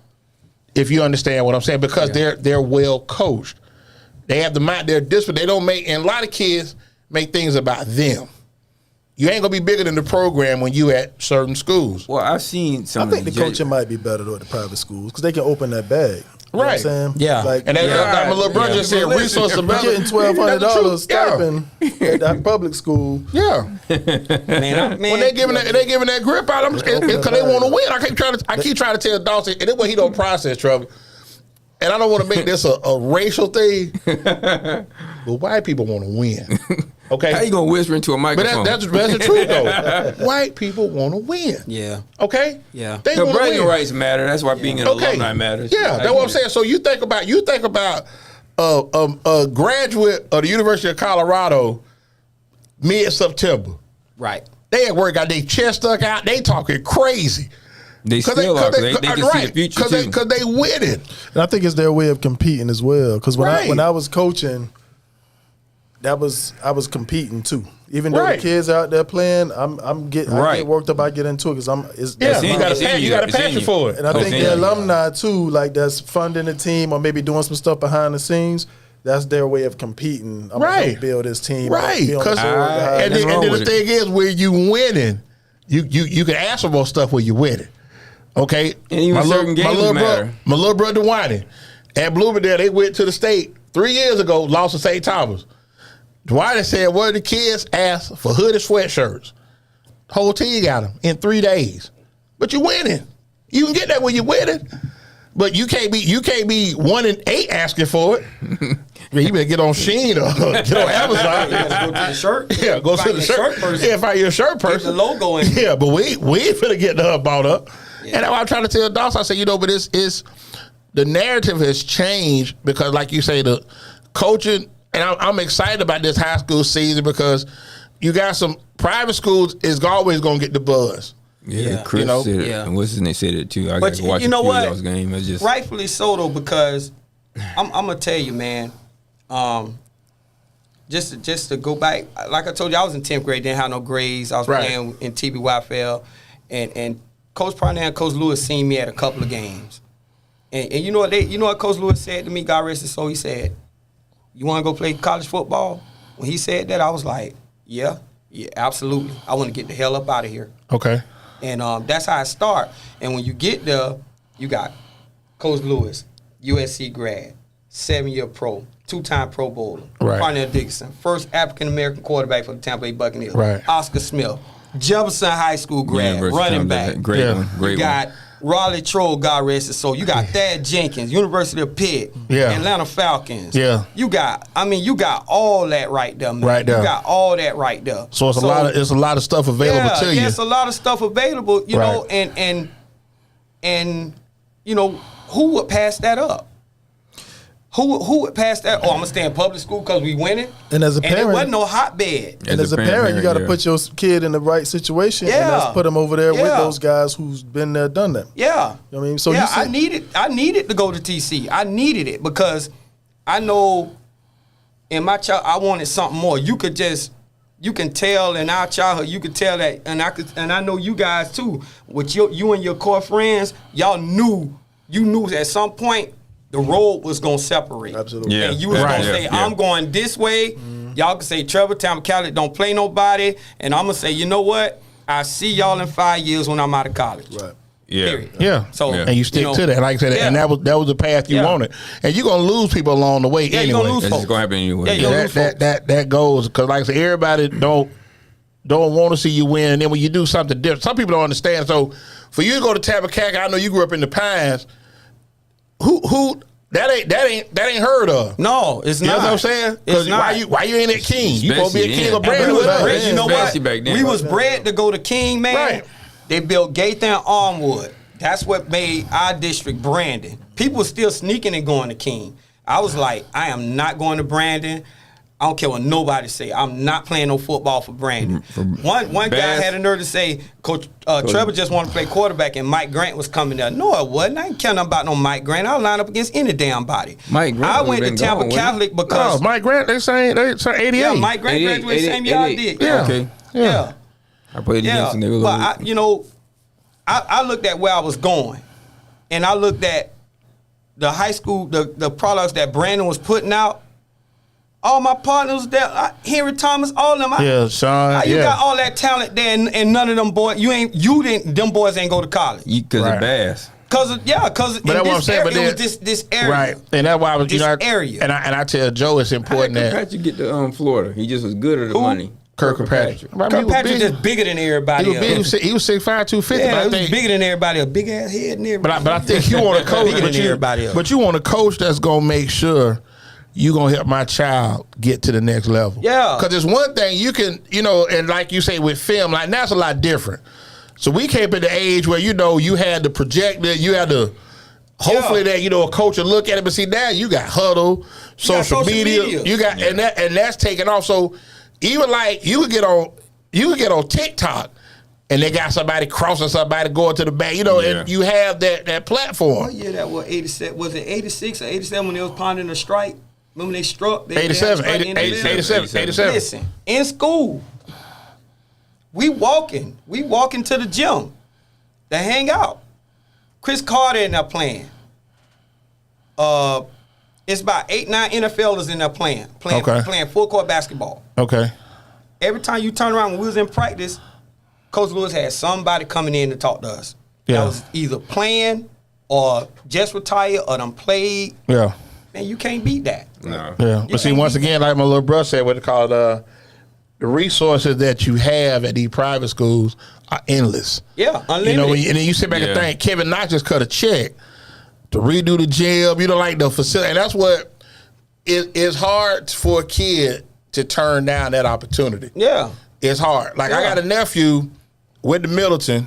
If you understand what I'm saying. Because they're well coached. They have the mind, they're disciplined. They don't make, and a lot of kids make things about them. You ain't gonna be bigger than the program when you at certain schools. Well, I've seen some. I think the coaching might be better though at the private schools because they can open that bag. You know what I'm saying? Yeah. Like, and that's my little brother just said resource development. Getting $1,200 stipend at that public school. Yeah. Man, when they giving that grip out, because they want to win. I keep trying to tell Dawson, and that's what he don't process, Trevor. And I don't want to make this a racial thing, but white people want to win. Okay, how you gonna whisper into a microphone? But that's the truth though. White people want to win. Yeah. Okay. Yeah. They want to win. Bragging rights matter. That's why being an alumni matters. Yeah, that's what I'm saying. So you think about a graduate of the University of Colorado mid-September. Right. They at work, got their chest stuck out. They talking crazy. They still are. They can see the future too. Because they winning. And I think it's their way of competing as well. Because when I was coaching, I was competing too. Even though the kids out there playing, I get worked up. I get into it because you got a passion for it. And I think the alumni too, like that's funding the team or maybe doing some stuff behind the scenes. That's their way of competing. I'm gonna build this team. Right. And then the thing is, where you winning, you can ask for more stuff where you winning. Okay, and my little brother Whitey at Bloomingdale, they went to the state 3 years ago, lost to St. Thomas. Dwight said one of the kids asked for hooded sweatshirts. Whole team got them in 3 days. But you're winning. You can get that when you're winning. But you can't be 1 in 8 asking for it. You better get on Shein or get on Amazon. You gotta go to the shirt. Yeah, go to the shirt person. Yeah, find your shirt person. Get the logo in. Yeah, but we ain't finna get the bought up. Yeah. And that's what I'm trying to tell Dawson. I said, but it's the narrative has changed because, like you say, the coaching. And I'm excited about this high school season because you got some private schools is always going to get the buzz. Yeah, Chris said it. And what's his name said it too. I got to watch y'all's game. It's just rightfully so though, because I'm gonna tell you, man. Just to go back, like I told you, I was in 10th grade, didn't have no grades. I was playing in TBYFL, and Coach Parnell and Coach Lewis seen me at a couple of games. And you know what Coach Lewis said to me, God rest his soul, he said, "You want to go play college football?" When he said that, I was like, yeah, absolutely. I want to get the hell up out of here. Okay. And that's how I start. And when you get there, you got Coach Lewis, USC grad, 7-year pro, 2-time Pro Bowler. Right. Parnell Dickinson, first African-American quarterback for the Tampa Bay Buccaneers. Right. Oscar Smith, Jefferson High School grad, running back. Great one. You got Raleigh Troll, God rest his soul. You got Thad Jenkins, University of Pitt, Atlanta Falcons. Yeah. You got all that right there, man. Right there. You got all that right there. So it's a lot of stuff available to you. Yeah, it's a lot of stuff available, you know, and you know, who would pass that up? Who would pass that? Oh, I'm gonna stay in public school because we winning. And as a parent, there wasn't no hotbed. And as a parent, you got to put your kid in the right situation. And let's put him over there with those guys who's been there, done that. Yeah, you know what I mean. So I needed to go to TC. I needed it because I know in my child I wanted something more. You can tell in our childhood, you could tell that, and I know you guys too. With you and your core friends, y'all knew at some point the road was gonna separate. Absolutely. Yeah. And you was gonna say, I'm going this way. Y'all can say Trevor Catholic don't play nobody, and I'm gonna say, you know what? I see y'all in 5 years when I'm out of college. Right. Yeah. Period. Yeah. So and you stick to that, like I said, and that was the path you wanted. And you're gonna lose people along the way anyway. You're gonna lose That's just gonna happen anyway. Yeah, that goes because, like I said, everybody don't want to see you win, and then when you do something different, some people don't understand. So for you to go to Tabernacles, I know you grew up in the Pines. Who that ain't heard of. No, it's not. You know what I'm saying? It's not. Why you ain't at King? You supposed to be a King of Brandon. You know what? Back then. We was bred to go to King, man. Right. They built Gaither and Armwood. That's what made our district Brandon. People still sneaking and going to King. I was like, I am not going to Brandon. I don't care what nobody say. I'm not playing no football for Brandon. One guy had a nerve to say, Coach Trevor just wanted to play quarterback, and Mike Grant was coming there. No, it wasn't. I ain't care nothing about no Mike Grant. I'll line up against any damn body. Mike Grant I went to Tampa Catholic because Mike Grant, they saying 88. Yeah, Mike Grant graduated the same year I did. Yeah. Okay. Yeah. I played against him. But I looked at where I was going, and I looked at the high school, the products that Brandon was putting out. All my partners there, Henry Thomas, all of them. Sean. You got all that talent there, and none of them boys. Them boys ain't go to college because of Bass. Because but that's what I'm saying. But it was this area, right? And that's why I was area. And I tell Joe it's important that Kirkpatrick get to Florida. He just was good at the money. Kirkpatrick. Kirkpatrick just bigger than everybody else. He was 6'5", 250. Yeah, he was bigger than everybody. A big ass head and everybody. But I think you want a coach. But you want a coach that's gonna make sure you gonna help my child get to the next level. Yeah. Because there's one thing you can, and like you say with film, like that's a lot different. So we came at the age where, you had the projector, you had the, hopefully that, a coach will look at it, but see now you got Huddle, social media, you got, and that's taking off. So even like you could get on TikTok and they got somebody crossing somebody going to the back, and you have that platform. What year that was? 87, was it 86 or 87 when they was pondering the strike? Remember they struck? 87. Listen, in school, we walking to the gym to hang out. Chris Carter in there playing. It's about 8-9 NFLers in there playing full court basketball. Okay. Every time you turn around when we was in practice, Coach Lewis had somebody coming in to talk to us. Yeah. That was either playing or just retired or done played. Yeah. Man, you can't beat that. No. Yeah. But see, once again, like my little brother said, what they call the resources that you have at these private schools are endless. Yeah, unlimited. And then you sit back and think, Kevin Knox just cut a check to redo the gym, like the facility. And that's what it's hard for a kid to turn down that opportunity. Yeah. It's hard. Like I got a nephew with the Middleton.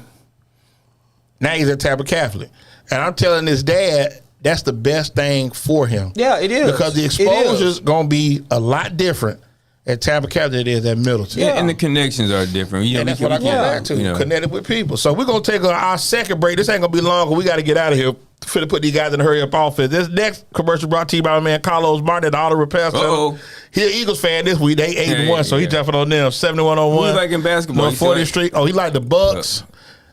Now he's at Tampa Catholic. And I'm telling his dad, that's the best thing for him. Yeah, it is. Because the exposure's going to be a lot different at Tampa Capital it is at Middleton. Yeah, and the connections are different. And that's what I go back to, connected with people. So we're going to take our second break. This ain't going to be long because we got to get out of here. Finna put these guys in a hurry up offense. This next commercial brought to you by my man Carlos Martin at the Auto Repair Center. He an Eagles fan this week. They 8-1, so he jumping on them. 7101. Who like in basketball? North 40th Street. Oh, he like the Bucks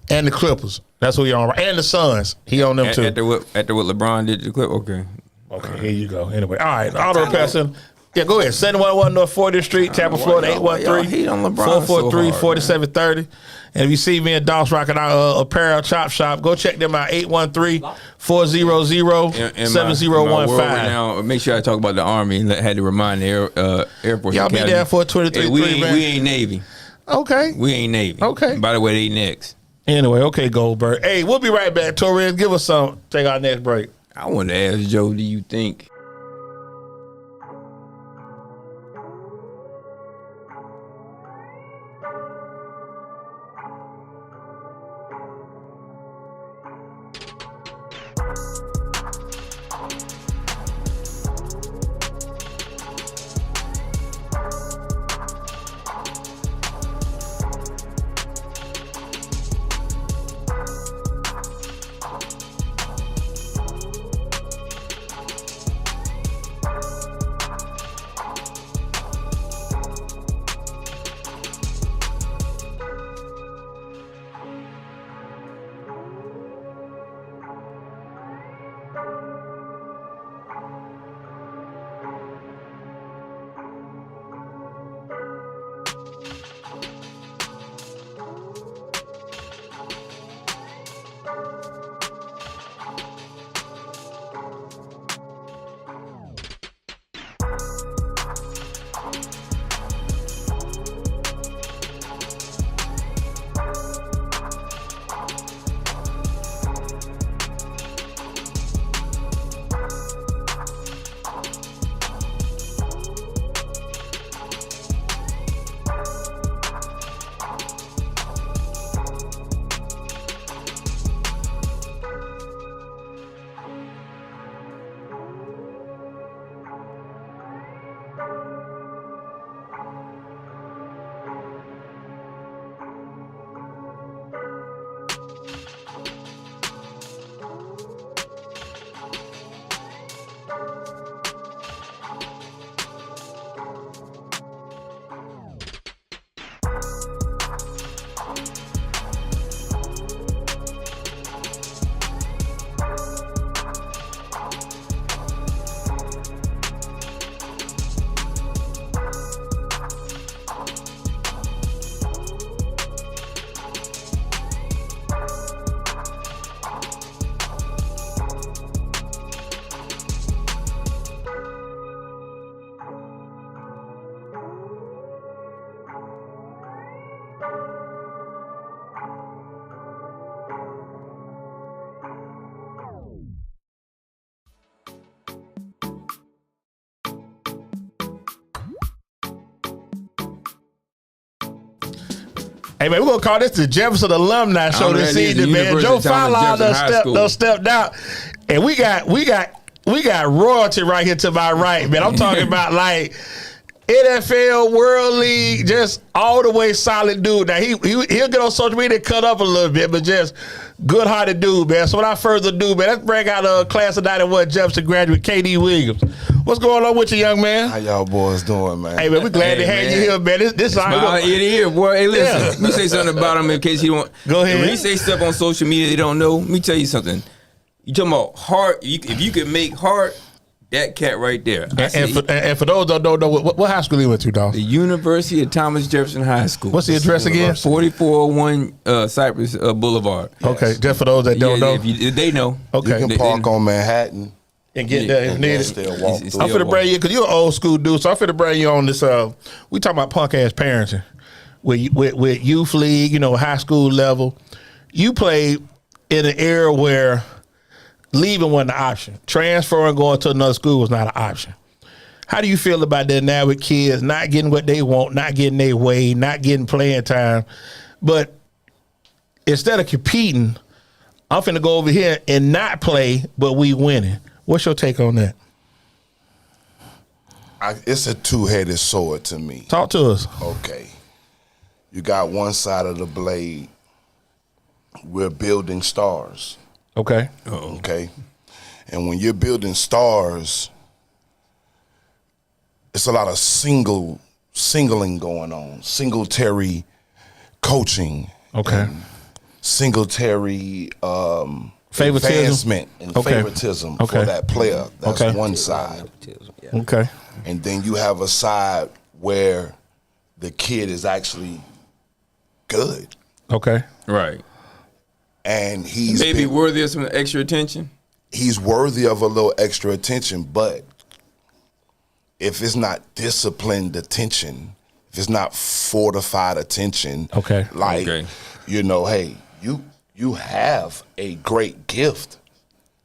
and the Clippers. That's who he on. And the Suns. He on them too. After what LeBron did to the Clippers? Okay, here you go. Anyway, all right. Auto Repair Center. Yeah, go ahead. 711 North 40th Street, Tampa, Florida, 813-443-4730. And if you see me and Doss rocking our apparel chop shop, go check them out, 813-400-7015. Now, make sure I talk about the Army. Had to remind the Air Force Y'all Academy. be there for 23 we man. ain't Navy. Okay. We ain't Navy. Okay. By the way, they next. Anyway, okay, Goldberg. Hey, we'll be right back. Torres, give us some. Take our next break. I want to ask Joe, do you think Hey, man, we're going to call this the Jefferson Alumni Show this season, man. Joe Fowler done stepped out. And we got royalty right here to my right, man. I'm talking about like NFL, World League, just all the way solid dude. Now, he'll get on social media and cut up a little bit, but just good-hearted dude, man. So without further ado, man, let's bring out a class of 91 Jefferson graduate, KD Williams. What's going on with you, young man? How y'all boys doing, man? Hey, man, we're glad to have you here, man. This ear to ear, boy. Hey, listen, let me say something about him in case you don't. Go ahead. When he say stuff on social media they don't know, let me tell you something. You talking about heart? If you can make heart, that cat right there. And for those that don't know, what high school he went to, dog? The University of Thomas Jefferson High School. What's the address again? 4401 Cypress Boulevard. Okay, just for those that don't know. If they know. Okay. You can park on Manhattan. And get there if needed. Still walk through. I'm finna bring you, because you're an old school dude, so I'm finna bring you on this, we talking about punk ass parenting. With youth league, high school level. You played in an era where leaving wasn't an option. Transferring, going to another school was not an option. How do you feel about that now with kids not getting what they want, not getting their way, not getting playing time? But instead of competing, I'm finna go over here and not play, but we winning. What's your take on that? It's a two-headed sword to me. Talk to us. Okay. You got one side of the blade, we're building stars. Okay. Okay. And when you're building stars, it's a lot of singling going on, singletary coaching. Okay. Singletary Favoritism? advancement and Okay. favoritism Okay. for that player. That's Okay. one side. Okay. And then you have a side where the kid is actually good. Okay. Right. And he's Maybe been- worthy of some extra attention. he's worthy of a little extra attention, but if it's not disciplined attention, if it's not fortified attention, Okay. like Okay. hey, you have a great gift,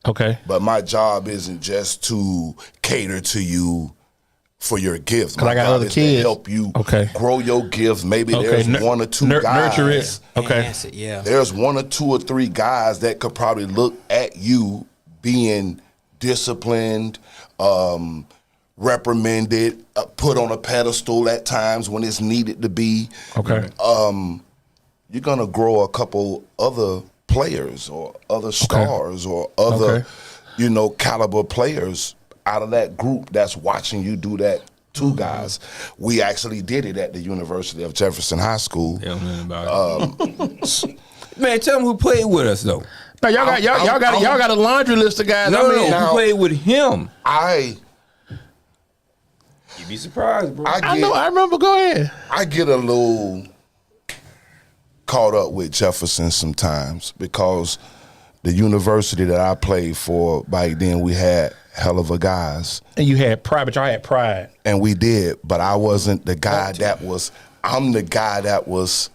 Okay. but my job isn't just to cater to you for your gift. 'Cause My I got job other is kids. to help you Okay. grow your gift. Maybe Okay. there's one or two guys. Nurture it. Okay. Enhance it, yeah. There's one or two or three guys that could probably look at you being disciplined, reprimanded, put on a pedestal at times when it's needed to be. Okay. You're gonna grow a couple other players or other stars or other, Okay. caliber players out of that group that's watching you do that. Two guys. We actually did it at the University of Jefferson High School. Tell me about it. Man, tell them who played with us though. Now y'all got a laundry list of guys. No, I mean, who played with him? You'd be surprised, bro. I know. I remember. Go ahead. I get a little caught up with Jefferson sometimes because the university that I played for back then, we had hell of a guys. And you had pride, but y'all had pride. And we did, but I wasn't the guy I'm the guy that was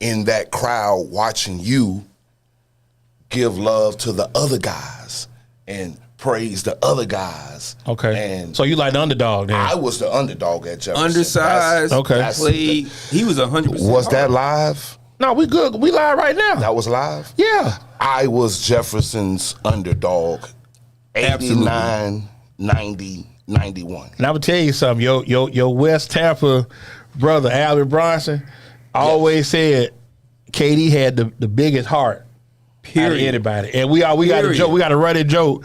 in that crowd watching you give love to the other guys and praise the other guys. Okay. And So you like the underdog then? I was the underdog at Jefferson. Undersized. Okay. Played. He was 100%. Was that live? No, we good. We live right now. That was live? Yeah. I was Jefferson's underdog. 89, 90, 91. And I'm gonna tell you something. Your West Tampa brother Albert Bronson always said KD had the biggest heart. Out of anybody. And we got a joke. We got a running joke.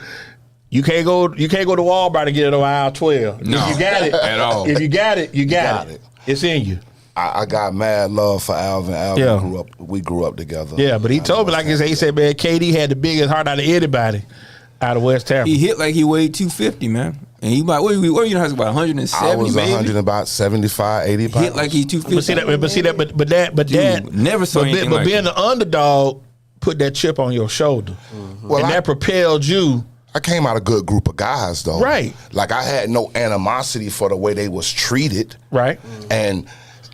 You can't go to Walmart to get it on aisle 12. No, if you got it at all. If you got it, you got it. It's in you. I got mad love for Alvin. Alvin Yeah. we grew up together. Yeah, but he told me like he said, man, KD had the biggest heart out of anybody out of West Tampa. He hit like he weighed 250, man. And he about what you know about 170, I was maybe. 100 about 75, 80 pounds. Hit like he 250. But that never saw anything but like being that. the underdog put that chip on your shoulder. Well, and that propelled you. I came out a good group of guys, though. Right. Like, I had no animosity for the way they was treated. Right. And,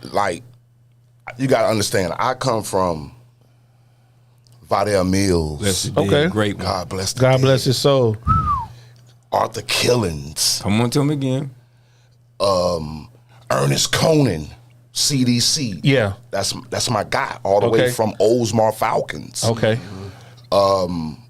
like, you got to understand, I come from Vidal Mills. Bless the Okay. dead, great one. God bless the God dead. bless his soul. Arthur Killings. Come on, tell me again. Ernest Conan. CDC. Yeah. That's my guy, all the way Okay. from Oldsmar Falcons. Okay.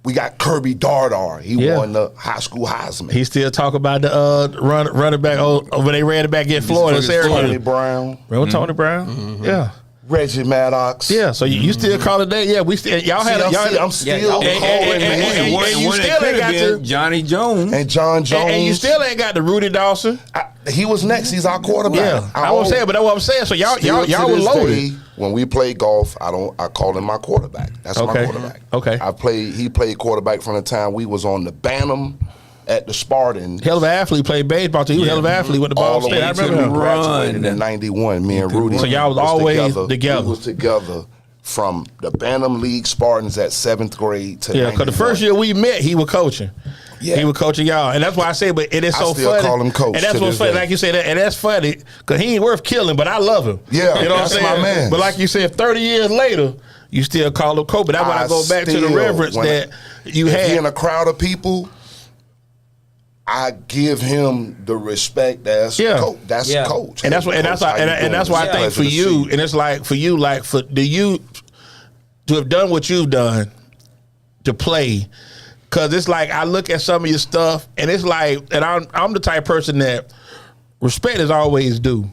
We got Kirby Dardar. He Yeah. won the high school Heisman. He still talk about the running back when they ran it back in Florida. Tony Syracuse. Brown, Remember Tony Brown? Yeah. Reggie Maddox. Yeah. So you still call it that? Yeah. We still y'all had I'm still calling and names. you still ain't got to. Johnny Jones. And John Jones. And you still ain't got the Rudy Dawson. He was next. He's our quarterback. Yeah. I was saying, but that's what I'm saying. So y'all were loaded. When we play golf, I call him my quarterback. That's my Okay. quarterback. Okay. He played quarterback from the time we was on the Bantam at the Spartan. Hell of an athlete, played baseball too. He was hell of an athlete with the ball All the state. way I till remember we him. graduated in '91. Me and Rudy. So y'all was always together. We was together from the Bantam League Spartans at 7th grade to Yeah, because the 91. first year we met, he was coaching. Yeah. He was coaching y'all, and that's why I say. But it is I so still funny. call him coach and that's to what's this funny. day. Like you said, and that's funny because he ain't worth killing, but I love him. Yeah, you know that's what I'm saying. my man. But like you said, 30 years later, you still call him coach. But that's why I go back to the still, reverence when that you if had. he in a crowd of people, I give him the respect that's Yeah. coach. That's Yeah. coach. And that's Hey, what, and coach, that's why, how you and that's doing? why I It's a think for pleasure to you, see and it's like for you, to have done what you've done, to play, because it's like I look at some of your stuff, and it's like, and I'm the type of person that respect is always due.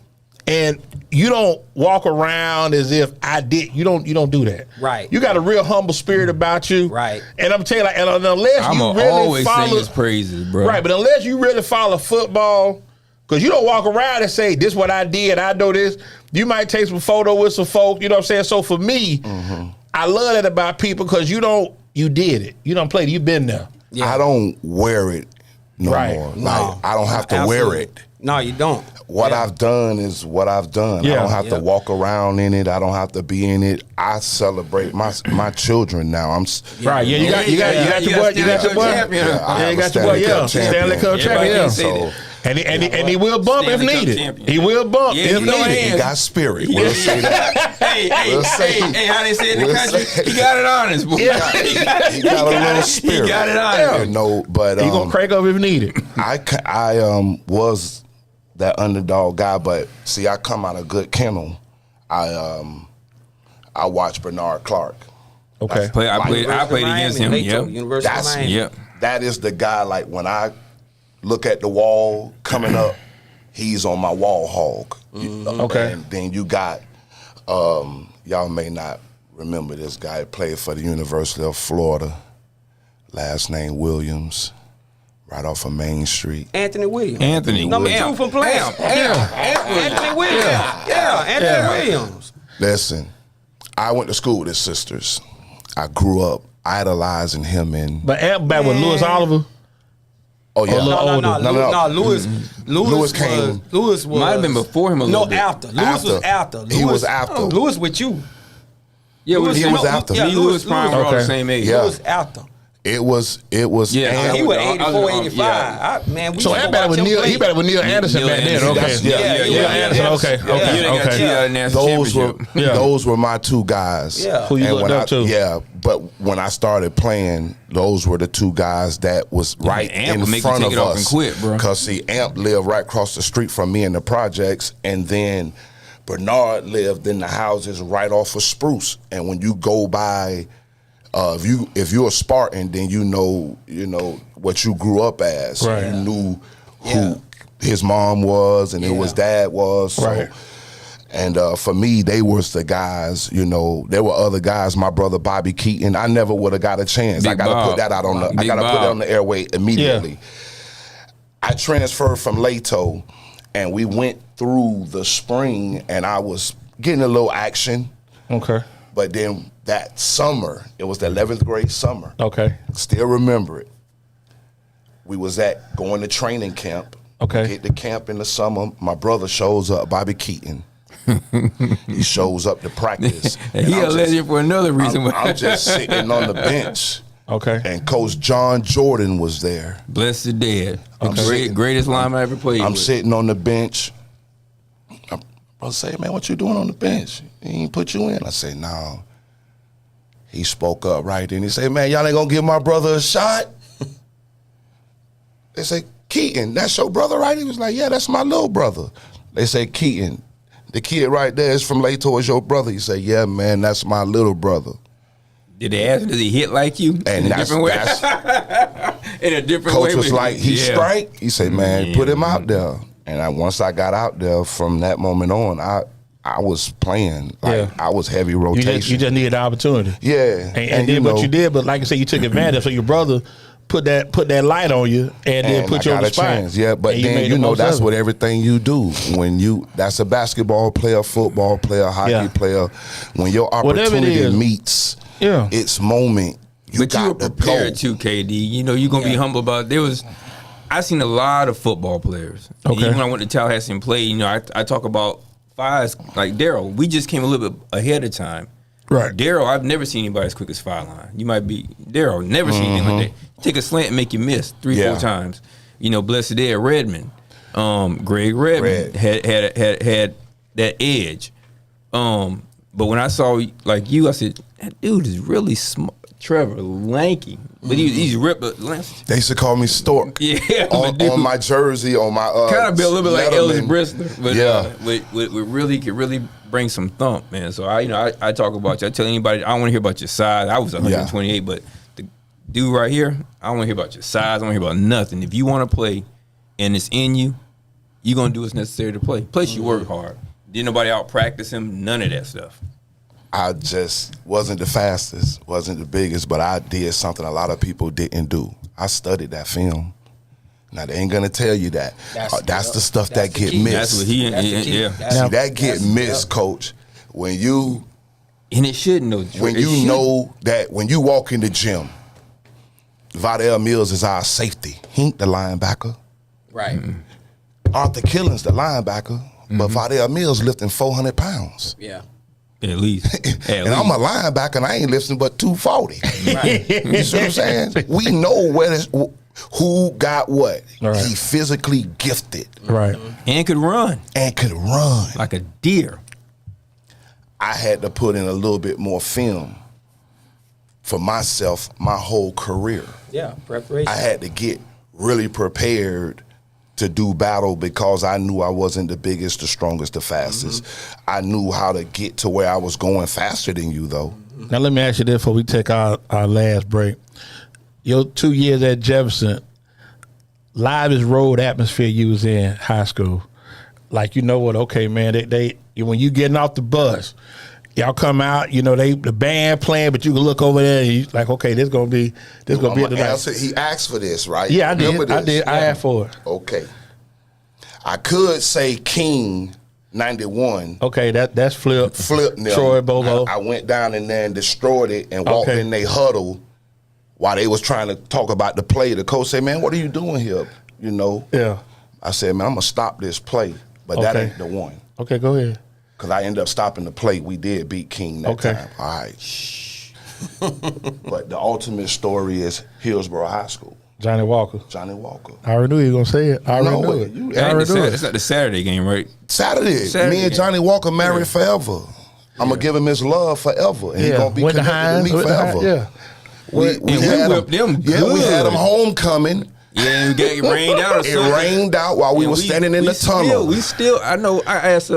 And you don't walk around as if I did. You don't do that. Right. You got a real humble spirit about you. Right. And I'm telling you, like, and unless I'm you really always follow sing his praises, bro. right, but unless you really follow football, because you don't walk around and say, this is what I did, I know this. You might take some photo with some folk, you know what I'm saying? So for me, I love that about people because you did it. You don't play it, you've been there. Yeah. I don't wear it no Right. more. No. Like, I don't have to wear Absolutely. it. No, you don't. What I've done is what I've done. Yeah. I don't have to walk around in it. I don't have to be in it. I celebrate my children now. Right, yeah, you got your boy, you got your boy. I you have got a your boy, Stanley Cup Stanley Cup Everybody champion, can say yeah. that. And he will bump if Stanley Cup needed. champion. He will bump Yeah, if you know needed. He got spirit. We'll say that. Hey, how they say in the We'll country, say- he got it honest, boy. He got a little spirit. He got it honest. You know, but He gonna crank up if needed. I was that underdog guy, but see, I come out of good kennel. I watch Bernard Clark. Okay. I played against him. Yep. Yep. University of That's Miami. Yep. That is the guy. Like when I look at the wall coming up, he's on my wall hog. Okay. And then you got y'all may not remember this guy. He played for the University of Florida. Last name Williams. Right off of Main Street. Anthony Williams. Anthony Number Williams. 2 from playing. Anthony Williams. Yeah, Anthony Williams. Listen, I went to school with his sisters. I grew up idolizing him and But Amp back with Lewis Oliver. oh yeah. No, Lewis came. Lewis was Might have been before him a little bit. after. Lewis was after. He was after. Lewis with you. Yeah, He was after. Me, Lewis Prime were all the same age. Yeah. Lewis after. It was Yeah, and He was 84, Yeah. 85. Man, we So used to Amp better watch with him Neil. play. He better with Neil Anderson Neil back then. Anderson. Okay. Yeah, Neil Anderson. Okay. You done got cheated out of the national championship. those were my two guys. Yeah. Who you And looked when up to? Yeah, but when I started playing, those were the two guys that was right Amp in would make you front take of it off us. and quit, bro. Because see, Amp lived right across the street from me in the projects, and then Bernard lived in the houses right off of Spruce. And when you go by, if you're a Spartan, then you know what you grew up as. Right. You knew who his mom was and who his dad was. So. Right. And for me, they was the guys, there were other guys, my brother Bobby Keaton. I never would have got a chance. Big I gotta Bob. put that out on the Big put that Bob. on the airway immediately. I transferred from Lato and we went through the spring and I was getting a little action. Okay. But then that summer, it was the 11th grade summer. Okay. Still remember it. We was going to training camp. Okay. Get to camp in the summer. My brother shows up, Bobby Keaton. He shows up to practice. And he a legend for another reason. I'm just sitting on the bench. Okay. And Coach John Jordan was there. Bless the dead. Okay. Greatest lineman I ever played I'm with. sitting on the bench. My brother say, man, what you doing on the bench? He ain't put you in. I say, no. He spoke up right then. He said, man, y'all ain't gonna give my brother a shot? They say, Keaton, that's your brother, right? He was like, yeah, that's my little brother. They say, Keaton, the kid right there is from Lato, is your brother. He said, yeah, man, that's my little brother. Did they ask him, does he hit like you? And in a different way? In a different way. Coach was like, he Yeah. strike? He said, man, put him out there. And once I got out there, from that moment on, I was playing. I was heavy rotation. You just needed the opportunity. Yeah. And did what you did, but like I said, you took advantage. So your brother put that light on you and then put I you on got the a spot. chance. Yeah, but And then made the most that's of it. what everything you do. That's a basketball player, football player, hockey player. When your Whatever it opportunity is. meets Yeah. its moment, you But you were got to prepared go. too, KD. You're going to be humble about it. I seen a lot of football players. Okay. Even when I went to Tallahassee and played, I talk about Fives, like Daryl. We just came a little bit ahead of time. Right. Daryl, I've never seen anybody as quick as Five Line. You might be Daryl, never seen anything like that. Take a slant and make you miss 3-4 times. Blessed Dead Redmond, Greg Redmond had that edge. But when I saw like you, I said, that dude is really smart. Trevor, lanky, but he's ripped. But They used to call me Stork. yeah, on my jersey, on my kind of be a little bit like Ellis Letterman. Bristler, but with really could really bring some thump, man. So I talk about you. I tell anybody I don't want to hear about your size. I was 128, but the dude right here, I don't want to hear about your size. I don't want to hear about nothing. If you want to play and it's in you, you're gonna do what's necessary to play. Plus, you work hard. Didn't nobody out practice him. None of that stuff. I just wasn't the fastest, wasn't the biggest, but I did something a lot of people didn't do. I studied that film. Now, they ain't going to tell you that. That's the stuff that get missed. That's what he, yeah. See, that get missed, Coach. When you... And it shouldn't, though. When you know that when you walk in the gym, Vidal Mills is our safety. He ain't the linebacker. Right. Arthur Killing's the linebacker, but Vidal Mills lifting 400 pounds. Yeah. At least. And I'm a linebacker, and I ain't lifting but 240. Right. You see what I'm saying? We know who got what. Right. He physically gifted. Right. And could run. And could run. Like a deer. I had to put in a little bit more film for myself my whole career. Yeah, preparation. I had to get really prepared to do battle because I knew I wasn't the biggest, the strongest, the fastest. I knew how to get to where I was going faster than you, though. Now, let me ask you this before we take our last break. Your 2 years at Jefferson, livest road atmosphere you was in high school. Like, you know what, okay, man, they when you getting off the bus, y'all come out, you know, the band playing, but you can look over there and you like, okay, this gonna be it tonight. He asked for this, right? Yeah, I did. Remember this? I asked for it. Okay. I could say King 91. Okay, that's Flip. Flip them. Troy Bolo. I went down in there and destroyed it and walked in they huddle while they was trying to talk about the play. The coach said, man, what are you doing here? You know? Yeah. I said, man, I'm gonna stop this play. But that ain't the one. Okay, go ahead. Because I ended up stopping the play. We did beat King that time. All right. Shh. But the ultimate story is Hillsborough High School. Johnny Walker. I already knew you were going to say it. I already knew it. It's not the Saturday game, right? Saturday. Me and Johnny Walker married forever. I'm going to give him his love forever. And he's going to be connected to me forever. We whipped them good. Yeah, we had him homecoming. Yeah, and it rained out. It rained out while we were standing in the tunnel. I know. I asked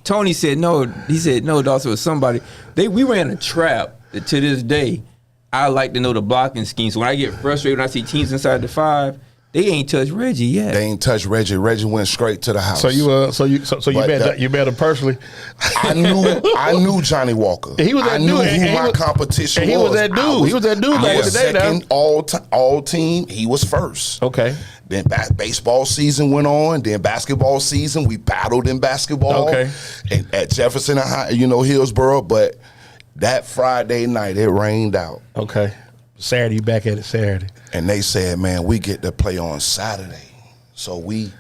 Tony. Said no. He said no. Dawson was somebody. We ran a trap that to this day. I like to know the blocking scheme. So when I get frustrated when I see teams inside the 5, they ain't touched Reggie yet. They ain't touched Reggie. Reggie went straight to the house. So you met him personally. I knew Johnny Walker. He was that dude. I knew who my competition was. He was that dude. He was that dude back in the day. Second all team. He was first. Okay. Then baseball season went on. Then basketball season. We battled in basketball. Okay. And at Jefferson, Hillsborough. But that Friday night, it rained out. Okay. Saturday, you back at it Saturday. And they said, man, we get to play on Saturday. So we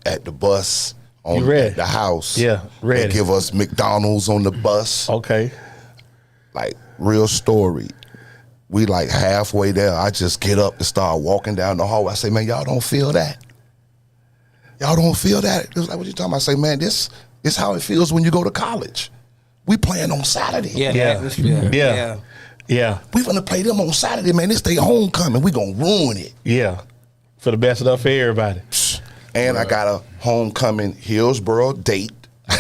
at the bus on the house. Yeah, ready. They give us McDonald's on the bus. Okay. Like, real story. We like halfway there. I just get up and start walking down the hallway. I say, man, y'all don't feel that? Y'all don't feel that? It was like, what you talking about? I say, man, this is how it feels when you go to college. We playing on Saturday. Yeah. We gonna play them on Saturday, man. This day homecoming. We gonna ruin it. Yeah. For the best enough for everybody. And I got a homecoming Hillsborough date. I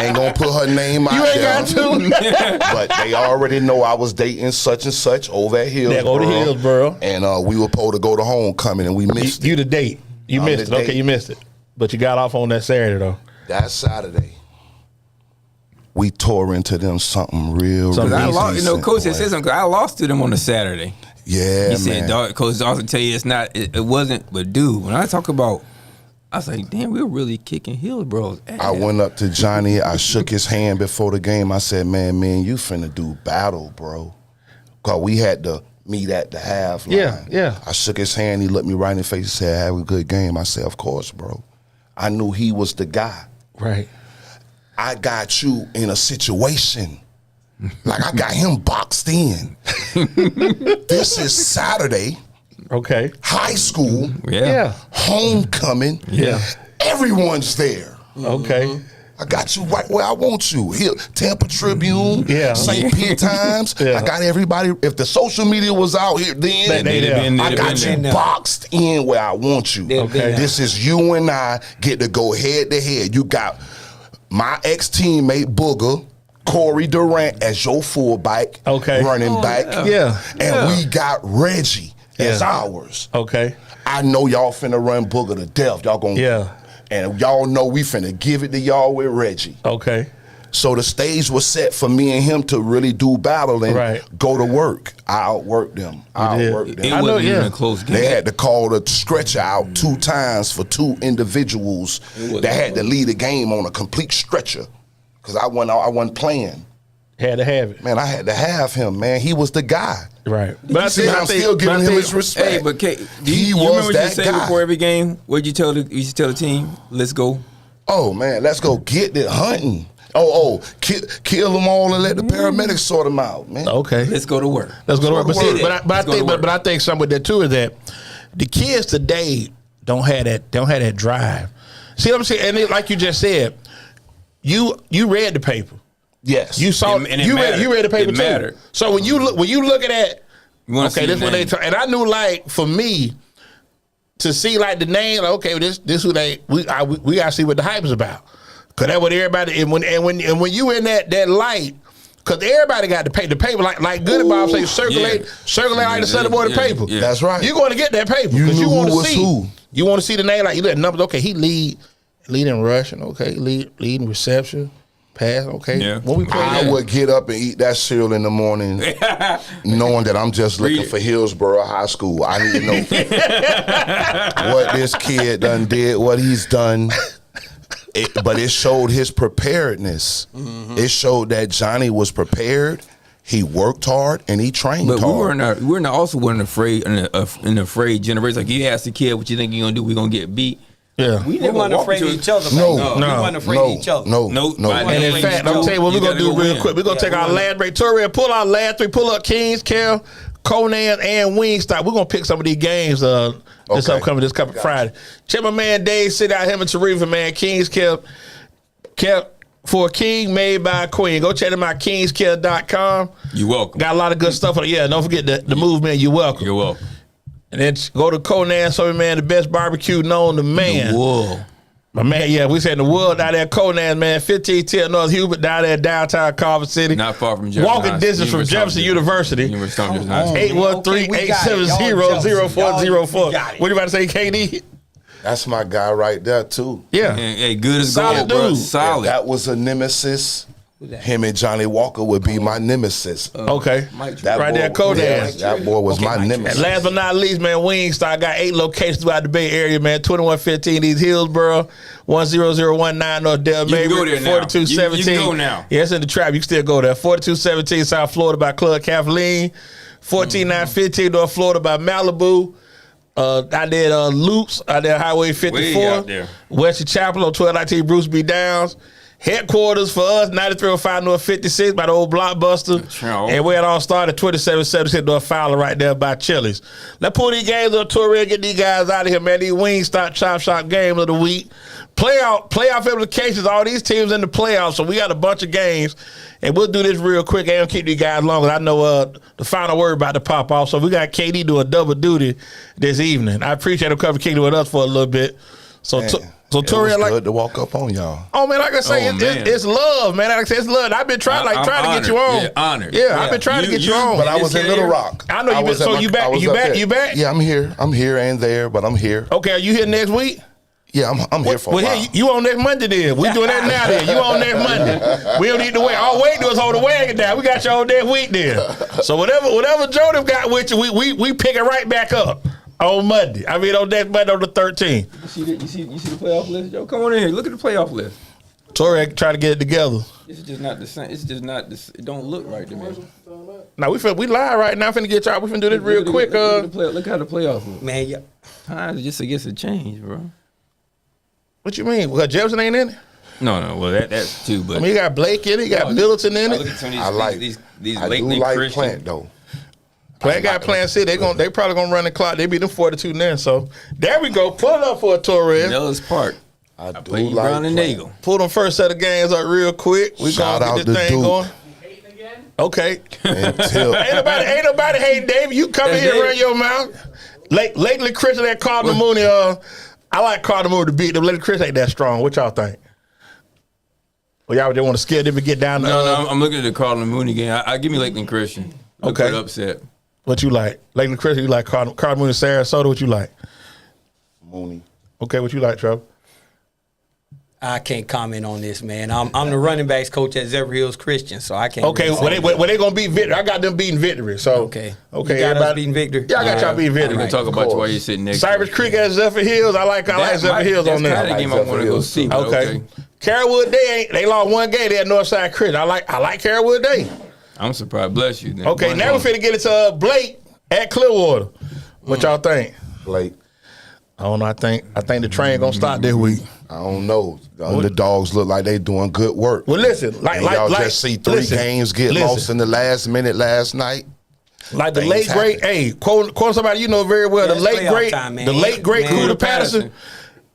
ain't gonna put her name out there. You ain't got to. But they already know I was dating such and such over at Hillsborough. Go to Hillsborough. And we were supposed to go to homecoming and we missed it. You the date. You missed it. Okay, you missed it. But you got off on that Saturday though. That Saturday. We tore into them something real. I lost, Coach had said something. I lost to them on a Saturday. Yeah, he said, Coach Dawson tell you it wasn't. But dude, when I talk about, I was like, damn, we were really kicking Hillsborough's ass. I went up to Johnny. I shook his hand before the game. I said, man, you finna do battle, bro. Cause we had to meet at the half line. Yeah. I shook his hand. He looked me right in the face and said, have a good game. I said, of course, bro. I knew he was the guy. Right. I got you in a situation. Like I got him boxed in. This is Saturday. Okay. High school. Yeah. Homecoming. Yeah. Everyone's there. Okay. I got you right where I want you. Here, Tampa Tribune, St. Pete Times. I got everybody. If the social media was out here then, I got you boxed in where I want you. Okay. This is you and I get to go head to head. You got my ex-teammate Booger, Corey Durant as your fullback, running back. Yeah. And we got Reggie It's Yeah. ours. Okay. I know y'all finna run Booger to death. Y'all gonna and y'all know we finna give it to y'all with Reggie. Okay. So the stage was set for me and him to really do battle and go to work. I outworked them. It wasn't even a close game. They had to call the stretcher out 2 times for 2 individuals that had to lead the game on a complete stretcher. Because I wasn't playing. Had to have it. Man, I had to have him, man. He was the guy. Right. But I'm still giving him his respect. Hey, but you was remember what you that say guy. before every game? What'd you tell the team? Let's go. Oh, man, let's go get it hunting. Kill them all and let the paramedics sort them out, man. Okay. Let's go to work. Let's go to work. But see, But I think something with that too is that the kids today don't have that drive. See what I'm saying? And like you just said, you read the paper. Yes. You saw And it you mattered. read the paper It too. mattered. So when you look at that, okay, this is what they name. and I knew, like, for me to see like the name, like, okay, this who we gotta see what the hype is about. Cause that's what everybody and when you in that light, cause everybody got the paper like Goody Bob say circulate like the Sunday morning paper. Yeah. That's right. You're going to get that paper You because knew you want who to was see who. You want to see the name, like you let numbers. Okay, he lead in rushing. Okay, lead in reception, pass. Okay, Yeah. when we play I that, would get up and eat that cereal in the morning knowing that I'm just looking for Hillsborough High School. I need to know what this kid done did, what he's done. But it showed his preparedness. Mm-hmm. It showed that Johnny was prepared. He worked hard and he trained But hard. we weren't also weren't afraid an afraid generation. Like, you ask the kid what you think you're gonna do, we're gonna get beat. yeah. We weren't afraid of each other. No. We weren't afraid of each other. No. And in fact, I'm telling you what we're gonna do real quick. We're gonna take our last break. Toriel, pull our last 3. Pull up Kings, Kel, Conan, and Wingstop. We're gonna pick some of these games this coming Friday. Check my man Dade, sit out him and Tarifa, man. Kings kept for a king made by a queen. Go check them out, kingskel.com. You're welcome. Got a lot of good stuff on it. Yeah, don't forget the movement. You're welcome. You're welcome. And then go to Conan, so man, the best barbecue known to man. Whoa. My man, yeah, we said in the world down there, Conan, man, 1510 North Hubert, down there, downtown Carver City. Not far from Jefferson. Walking distance from Jefferson University. 813-870-0404. What you about to say, KD? That's my guy right there, too. Yeah. Hey, good as Solid gold, bro. dude. Solid. If that was a nemesis, him and Johnny Walker would be my nemesis. Okay. That right boy, there, Conan. yeah, that boy was my nemesis. And last but not least, man, Wingstop got 8 locations throughout the Bay Area, man. 2115 East Hillsboro, 10019 North Del Mar, You can go there now. 4217. You can go now. Yeah, it's in the trap. You can still go there. 4217 South Florida by Club Kathleen. 14915 North Florida by Malibu. I did Loops. I did Highway 54. Way out there. Western Chapel on 1219 Bruce B. Downs. Headquarters for us, 9305 North 56 by the old Blockbuster. True. And where it all started, 2776 North Fowler right there by Chili's. Let's pull these games up, Toriel, get these guys out of here, man. These Wingstop Chop Shop game of the week. Playoff implications, all these teams in the playoffs, so we got a bunch of games. And we'll do this real quick. I don't keep these guys long. I know the final word about to pop off. So we got KD doing double duty this evening. I appreciate him covering KD with us for a little bit. So Toriel, like, good to walk up on y'all. Oh man, like I say, it's love, man. Like I say, it's love. I've been trying to get you on. Yeah, honored. Yeah, I've been trying to get you on. But I was in Little Rock. I know you been. So you back? You back? Yeah, I'm here. I'm here and there, but I'm here. Okay, are you here next week? Yeah, I'm here for a while. Here, you on next Monday then. We doing that now then. You on next Monday. We don't need to wait. All we wait to do is hold the wagon down. We got you on next week then. So whatever Jordan got with you, we pick it right back up on Monday. I mean on next Monday on the 13th. You see the playoff list, Joe? Come on in here. Look at the playoff list. Torrey try to get it together. It's just not the same. It's just not. It don't look right to me. Now we live right now. Finna get y'all. We finna do this real quick. Look how the playoffs look. Man, yeah. Times just against a change, bro. What you mean? Well, Jefferson ain't in it? No. Well, that's too. But I mean, you got Blake in it. You got Middleton in look it. at some I of like these I do lately like Christian. Plant though. Plant got Plant City. They probably gonna run the clock. They beat them 42 then. So there we go. Pull it up for a Torres. Nellis Park. I do Play like Brown and Plant. Nagel. Pull them first set of games up real quick. We Shout gonna out get this to thing Duke. going. Okay. Until Ain't nobody hating David. You come in here and run your mouth. Lately, Chris and that Cardinal Mooney. I like Cardinal Mooney to beat them. Lately, Chris ain't that strong. What y'all think? Well, y'all just want to scare them and get down. No, I'm looking at the Cardinal Mooney game. I give me Lakeland Christian. Look Okay. for the upset. What you like? Lakeland Christian, you like Cardinal Mooney, Sarasota? What you like? Mooney. Okay, what you like, Trevor? I can't comment on this, man. I'm the running backs coach at Zephyr Hills Christian, so I can't. Okay, really when they gonna beat Victory? I got them beating Victory. So Okay. okay, You got us everybody beating Victory? Yeah, I got y'all beating We're Victory. gonna talk about you while you're sitting next. Cypress Creek at Zephyr Hills. I like Zephyr Hills on there. That's kind of game I want to go see. but Okay. Carrollwood they lost one game. They had Northside Christian. I like Carrollwood Day. I'm surprised. Bless you. Then. Okay, now we're finna get it to Blake at Clearwater. What y'all think? Blake. I don't know. I think the train gonna start this week. I don't know. The underdogs look like they doing good work. Well, listen, Y'all just see three games get lost in the last minute last night. Like the Things late great, happen. hey, quote somebody you know very well. Yeah, The it's late playoff great, time, man. the late great Man. Cooter Patterson.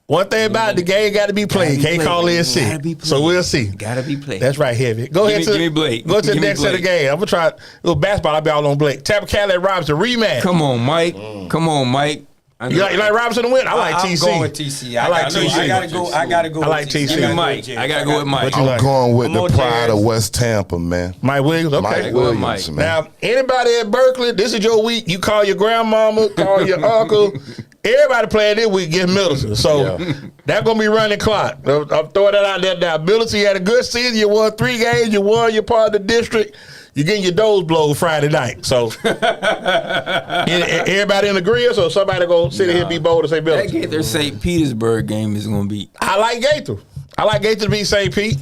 One thing about it, the game got to be played. Can't call in Gotta sick. be played. So we'll see. Gotta be played. That's right, heavy. Go ahead Give me Blake. Go to the Give me next set of Blake. game. I'm gonna try a little basketball. I'll be all on Blake. Tapper Cali at Robinson rematch. Come on, Mike. Come on, Mike. You like Robinson to win? I like I'm TC. going with TC. I like TC. TC. I gotta go. I like with TC. TC. Give me Mike. I gotta go with Mike. What you I'm like? going with I'm the on pride Jazz. of West Tampa, man. Mike Williams. Okay. Mike Mike. Williams, man. Now, anybody at Berkeley, this is your week. You call your grandmama, call your uncle. Everybody playing this week against Middleton. So that's going to be running clock. I'm throwing that out there now. Middleton, you had a good season. You won 3 games. You won your part of the district. You're getting your doors blown Friday night. So everybody in agreement, so somebody go sit here and be bold and say That Middleton. Gaither St. Petersburg game is gonna be. I like Gaither. I like Gaither to beat St. Pete.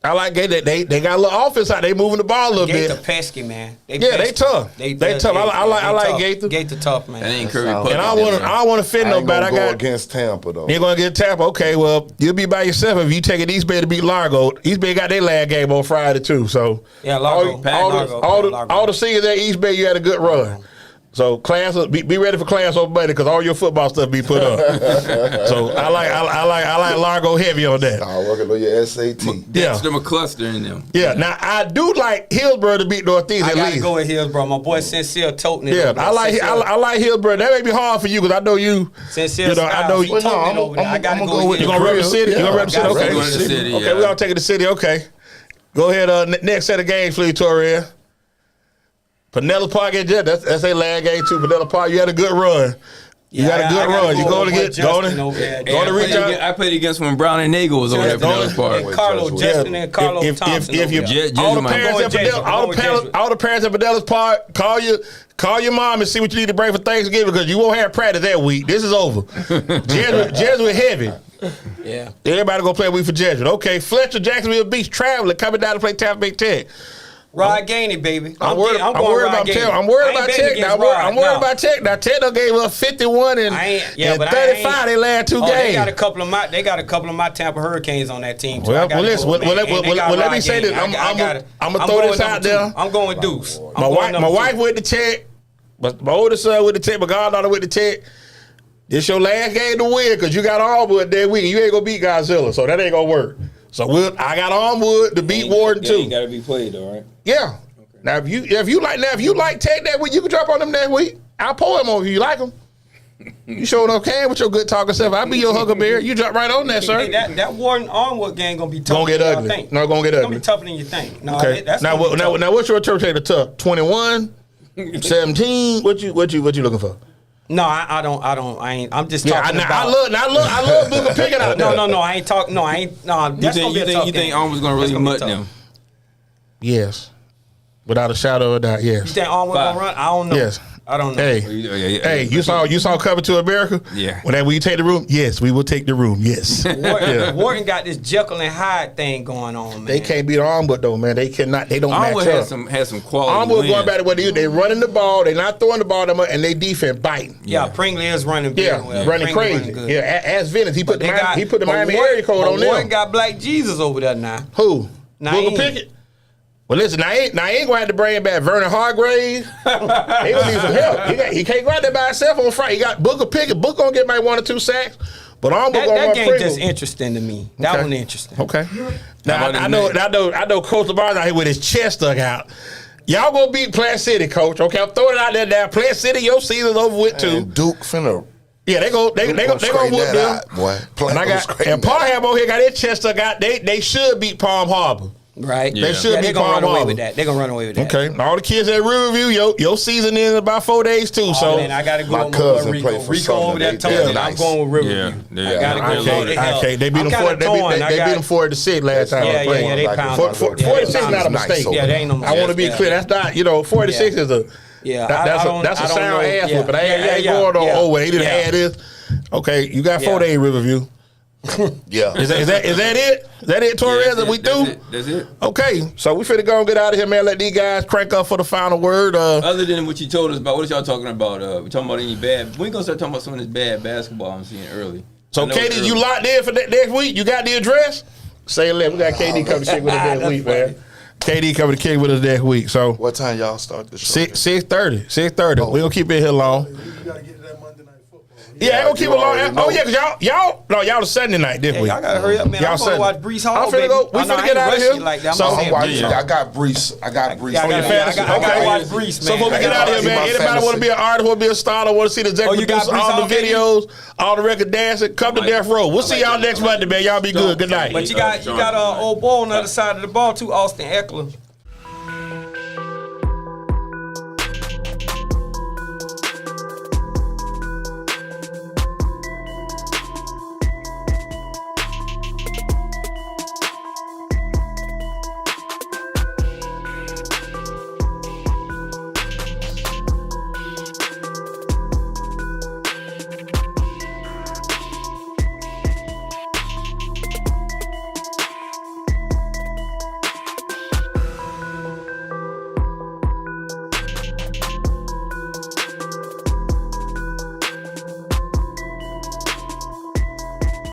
I like Gaither. They got a little offense out. They moving the ball a little Gaither bit. pesky, man. They tough. They tough. I like Gaither. Gaither tough, man. That ain't Curry. And Puckett. And I don't want to fit I ain't nobody. gonna I go got. against Tampa though. You're gonna get Tampa. Okay, well, you'll be by yourself if you take it East Bay to beat Largo. East Bay got their last game on Friday too. So Yeah, Largo. all the seniors at East Bay, you had a good run. So class, be ready for class on Monday because all your football stuff be put up. So I like Largo heavy on that. I'll work on your SAT. Yeah. Them a cluster in them. Yeah. Now I do like Hillsborough to beat Northeast I at gotta least. go with Hillsborough. My boy Sincere toting it. Yeah, over there. I like Hillsborough. That may be hard for you because I know you. Sincere You know, I know Styles, he you. toting it over there. I gotta go with You gonna rep the city? You gonna rep the city? Yeah, Okay. I gotta go to the city, Okay, yeah. we gonna take it to the city. Okay. Go ahead. Next set of games for you, Torre. Pinellas Park at Jet. That's their last game too. Pinellas Park, you had a good run. You got a good run. You going to get going to reach out. I played against when Brown and Nagel was over there for Dallas Park. And Carlo Justin and Carlo Thompson. If you Jed- all the Jesuit parents at might- Pinellas, all the parents at Pinellas Park, call your mom and see what you need to bring for Thanksgiving because you won't have practice that week. This is over. Jesuit heavy. Yeah. Everybody gonna play a week for Jesuit. Okay, Fletcher, Jacksonville Beach traveling, coming down to play Tampa Bay Tech. Rod Gainey, baby. I'm worried about Tech. I'm worried about Tech. I'm worried about Tech. Now Tech done gave up 51 and 35 they last 2 games. They got a couple of my Tampa Hurricanes on that team. Well, listen. Let me say this. I'm gonna throw this out there. I'm going with Deuce. My wife with the Tech. But my oldest son with the Tech. My goddaughter with the Tech. This your last game to win because you got Armwood that week. You ain't gonna beat Godzilla, so that ain't gonna work. So I got Armwood to beat Warden too. Got to be played though, right? Yeah. Okay. Now if you like Tech that week, you can drop on them that week. I'll pull him on if you like them. You sure enough can with your good talking self. I'll be your huckleberry. You drop right on that, sir. Hey, that Warden Armwood game gonna be tough. Gonna get ugly. Think. No, gonna get ugly. It's gonna be tougher than you think. No, Okay. that's Now what's your interpretation of tough? 21, 17. What you looking for? No, I don't. I'm just talking about. I love Booker Pickett out there. No. I ain't talking. No, I ain't. No, that's gonna be a tough You think game. Arm gonna really mutt them? Yes. Without a shadow of a doubt, yes. You think Armwood gonna run? I don't know. Yes. I don't know. Hey, you saw Coming to America? Yeah. When you take the room? Yes, we will take the room. Yes. Wharton got this Jekyll and Hyde thing going on, man. They can't beat Armwood though, man. They cannot. They don't match Armwood up. had some quality. Armwood wins. going back to what they running the ball. They not throwing the ball that much, and they defense biting. Yeah, Pringley is running very Yeah, well. running Pringley crazy. running good. Yeah, as Venice, he put the Miami Wharton- area code on Wharton them. got Black Jesus over there now. Who? Naeem. Booker Pickett. Well, listen, I ain't gonna have to bring back Vernon Hargrave. He gonna need some help. He can't go out there by himself on Friday. He got Booker Pickett. Booker gonna get maybe 1 or 2 sacks, but I'm gonna That run game Pringle. just interesting to me. That one interesting. Okay. Now How about I know Coach LeBar's out here with his chest stuck out. Y'all gonna beat Plant City, Coach. Okay, I'm throwing it out there now. Plant City, your season's over with too. And Duke finna. Yeah, they gonna whoop that them. out, boy. And Parham over here got their chest stuck out. They should beat Palm Harbor. Right. Yeah. They should be they're gonna Palm run away Harbor. with that. They're gonna run away with that. Okay, all the kids at Riverview, your season is about 4 days too. Oh, So man, I gotta go My with my cousin boy Rico. played for Rico over Southern. there They- told they're me I'm nice. going with Riverview. Yeah, I gotta I go. can't. They beat them 40. They beat them 40-6 last time. Yeah, I played. they pounded For- them. for- Yeah, 46 they is not a pounded them. mistake. Nice. Yeah, they ain't no I want to be mistake. clear. That's not 46 is a Yeah, that's a sound ass whip, but I ain't going on. Oh, wait, they didn't add this. Okay, you got 4 Yeah. days Riverview. Yeah. Is that it? Is that it, Torres? That we do? That's it. Okay, so we finna go and get out of here, man. Let these guys crank up for the final word. Other than what you told us about, what y'all talking about? We talking about any bad? We gonna start talking about some of this bad basketball I'm seeing early. So, I know it's KD, you early. locked in for next week? You got the address? Say left. We got KD coming to kick with us next week, man. KD coming to kick with us next week. So What time y'all start the show? 6:30. 6:30. We gonna keep it here long. You gotta get to that Monday Night Football. Yeah, I gonna keep you it long. already Oh know. yeah, cause y'all the Sunday night this Yeah, week. y'all gotta hurry up, man. Y'all I'm gonna Sunday. watch Brees Hall. I'm finna baby. go. We Oh, no, finna I get ain't out of rushing here. Like that. So- I'm I'm saying watching. Brees. I got Brees. I got Brees. Yeah, I gotta fantasy. Okay. watch Brees, So man. before we get out of here, I man, got anybody my want to be an artist, want to be a star, want to see the executive Oh, you got producer, all Brees the already? videos, all the record dancing, come to Death Row. We'll see y'all next Monday, man. Y'all be good. Good night. But you got old boy on the other side of the ball too, Austin Eckler.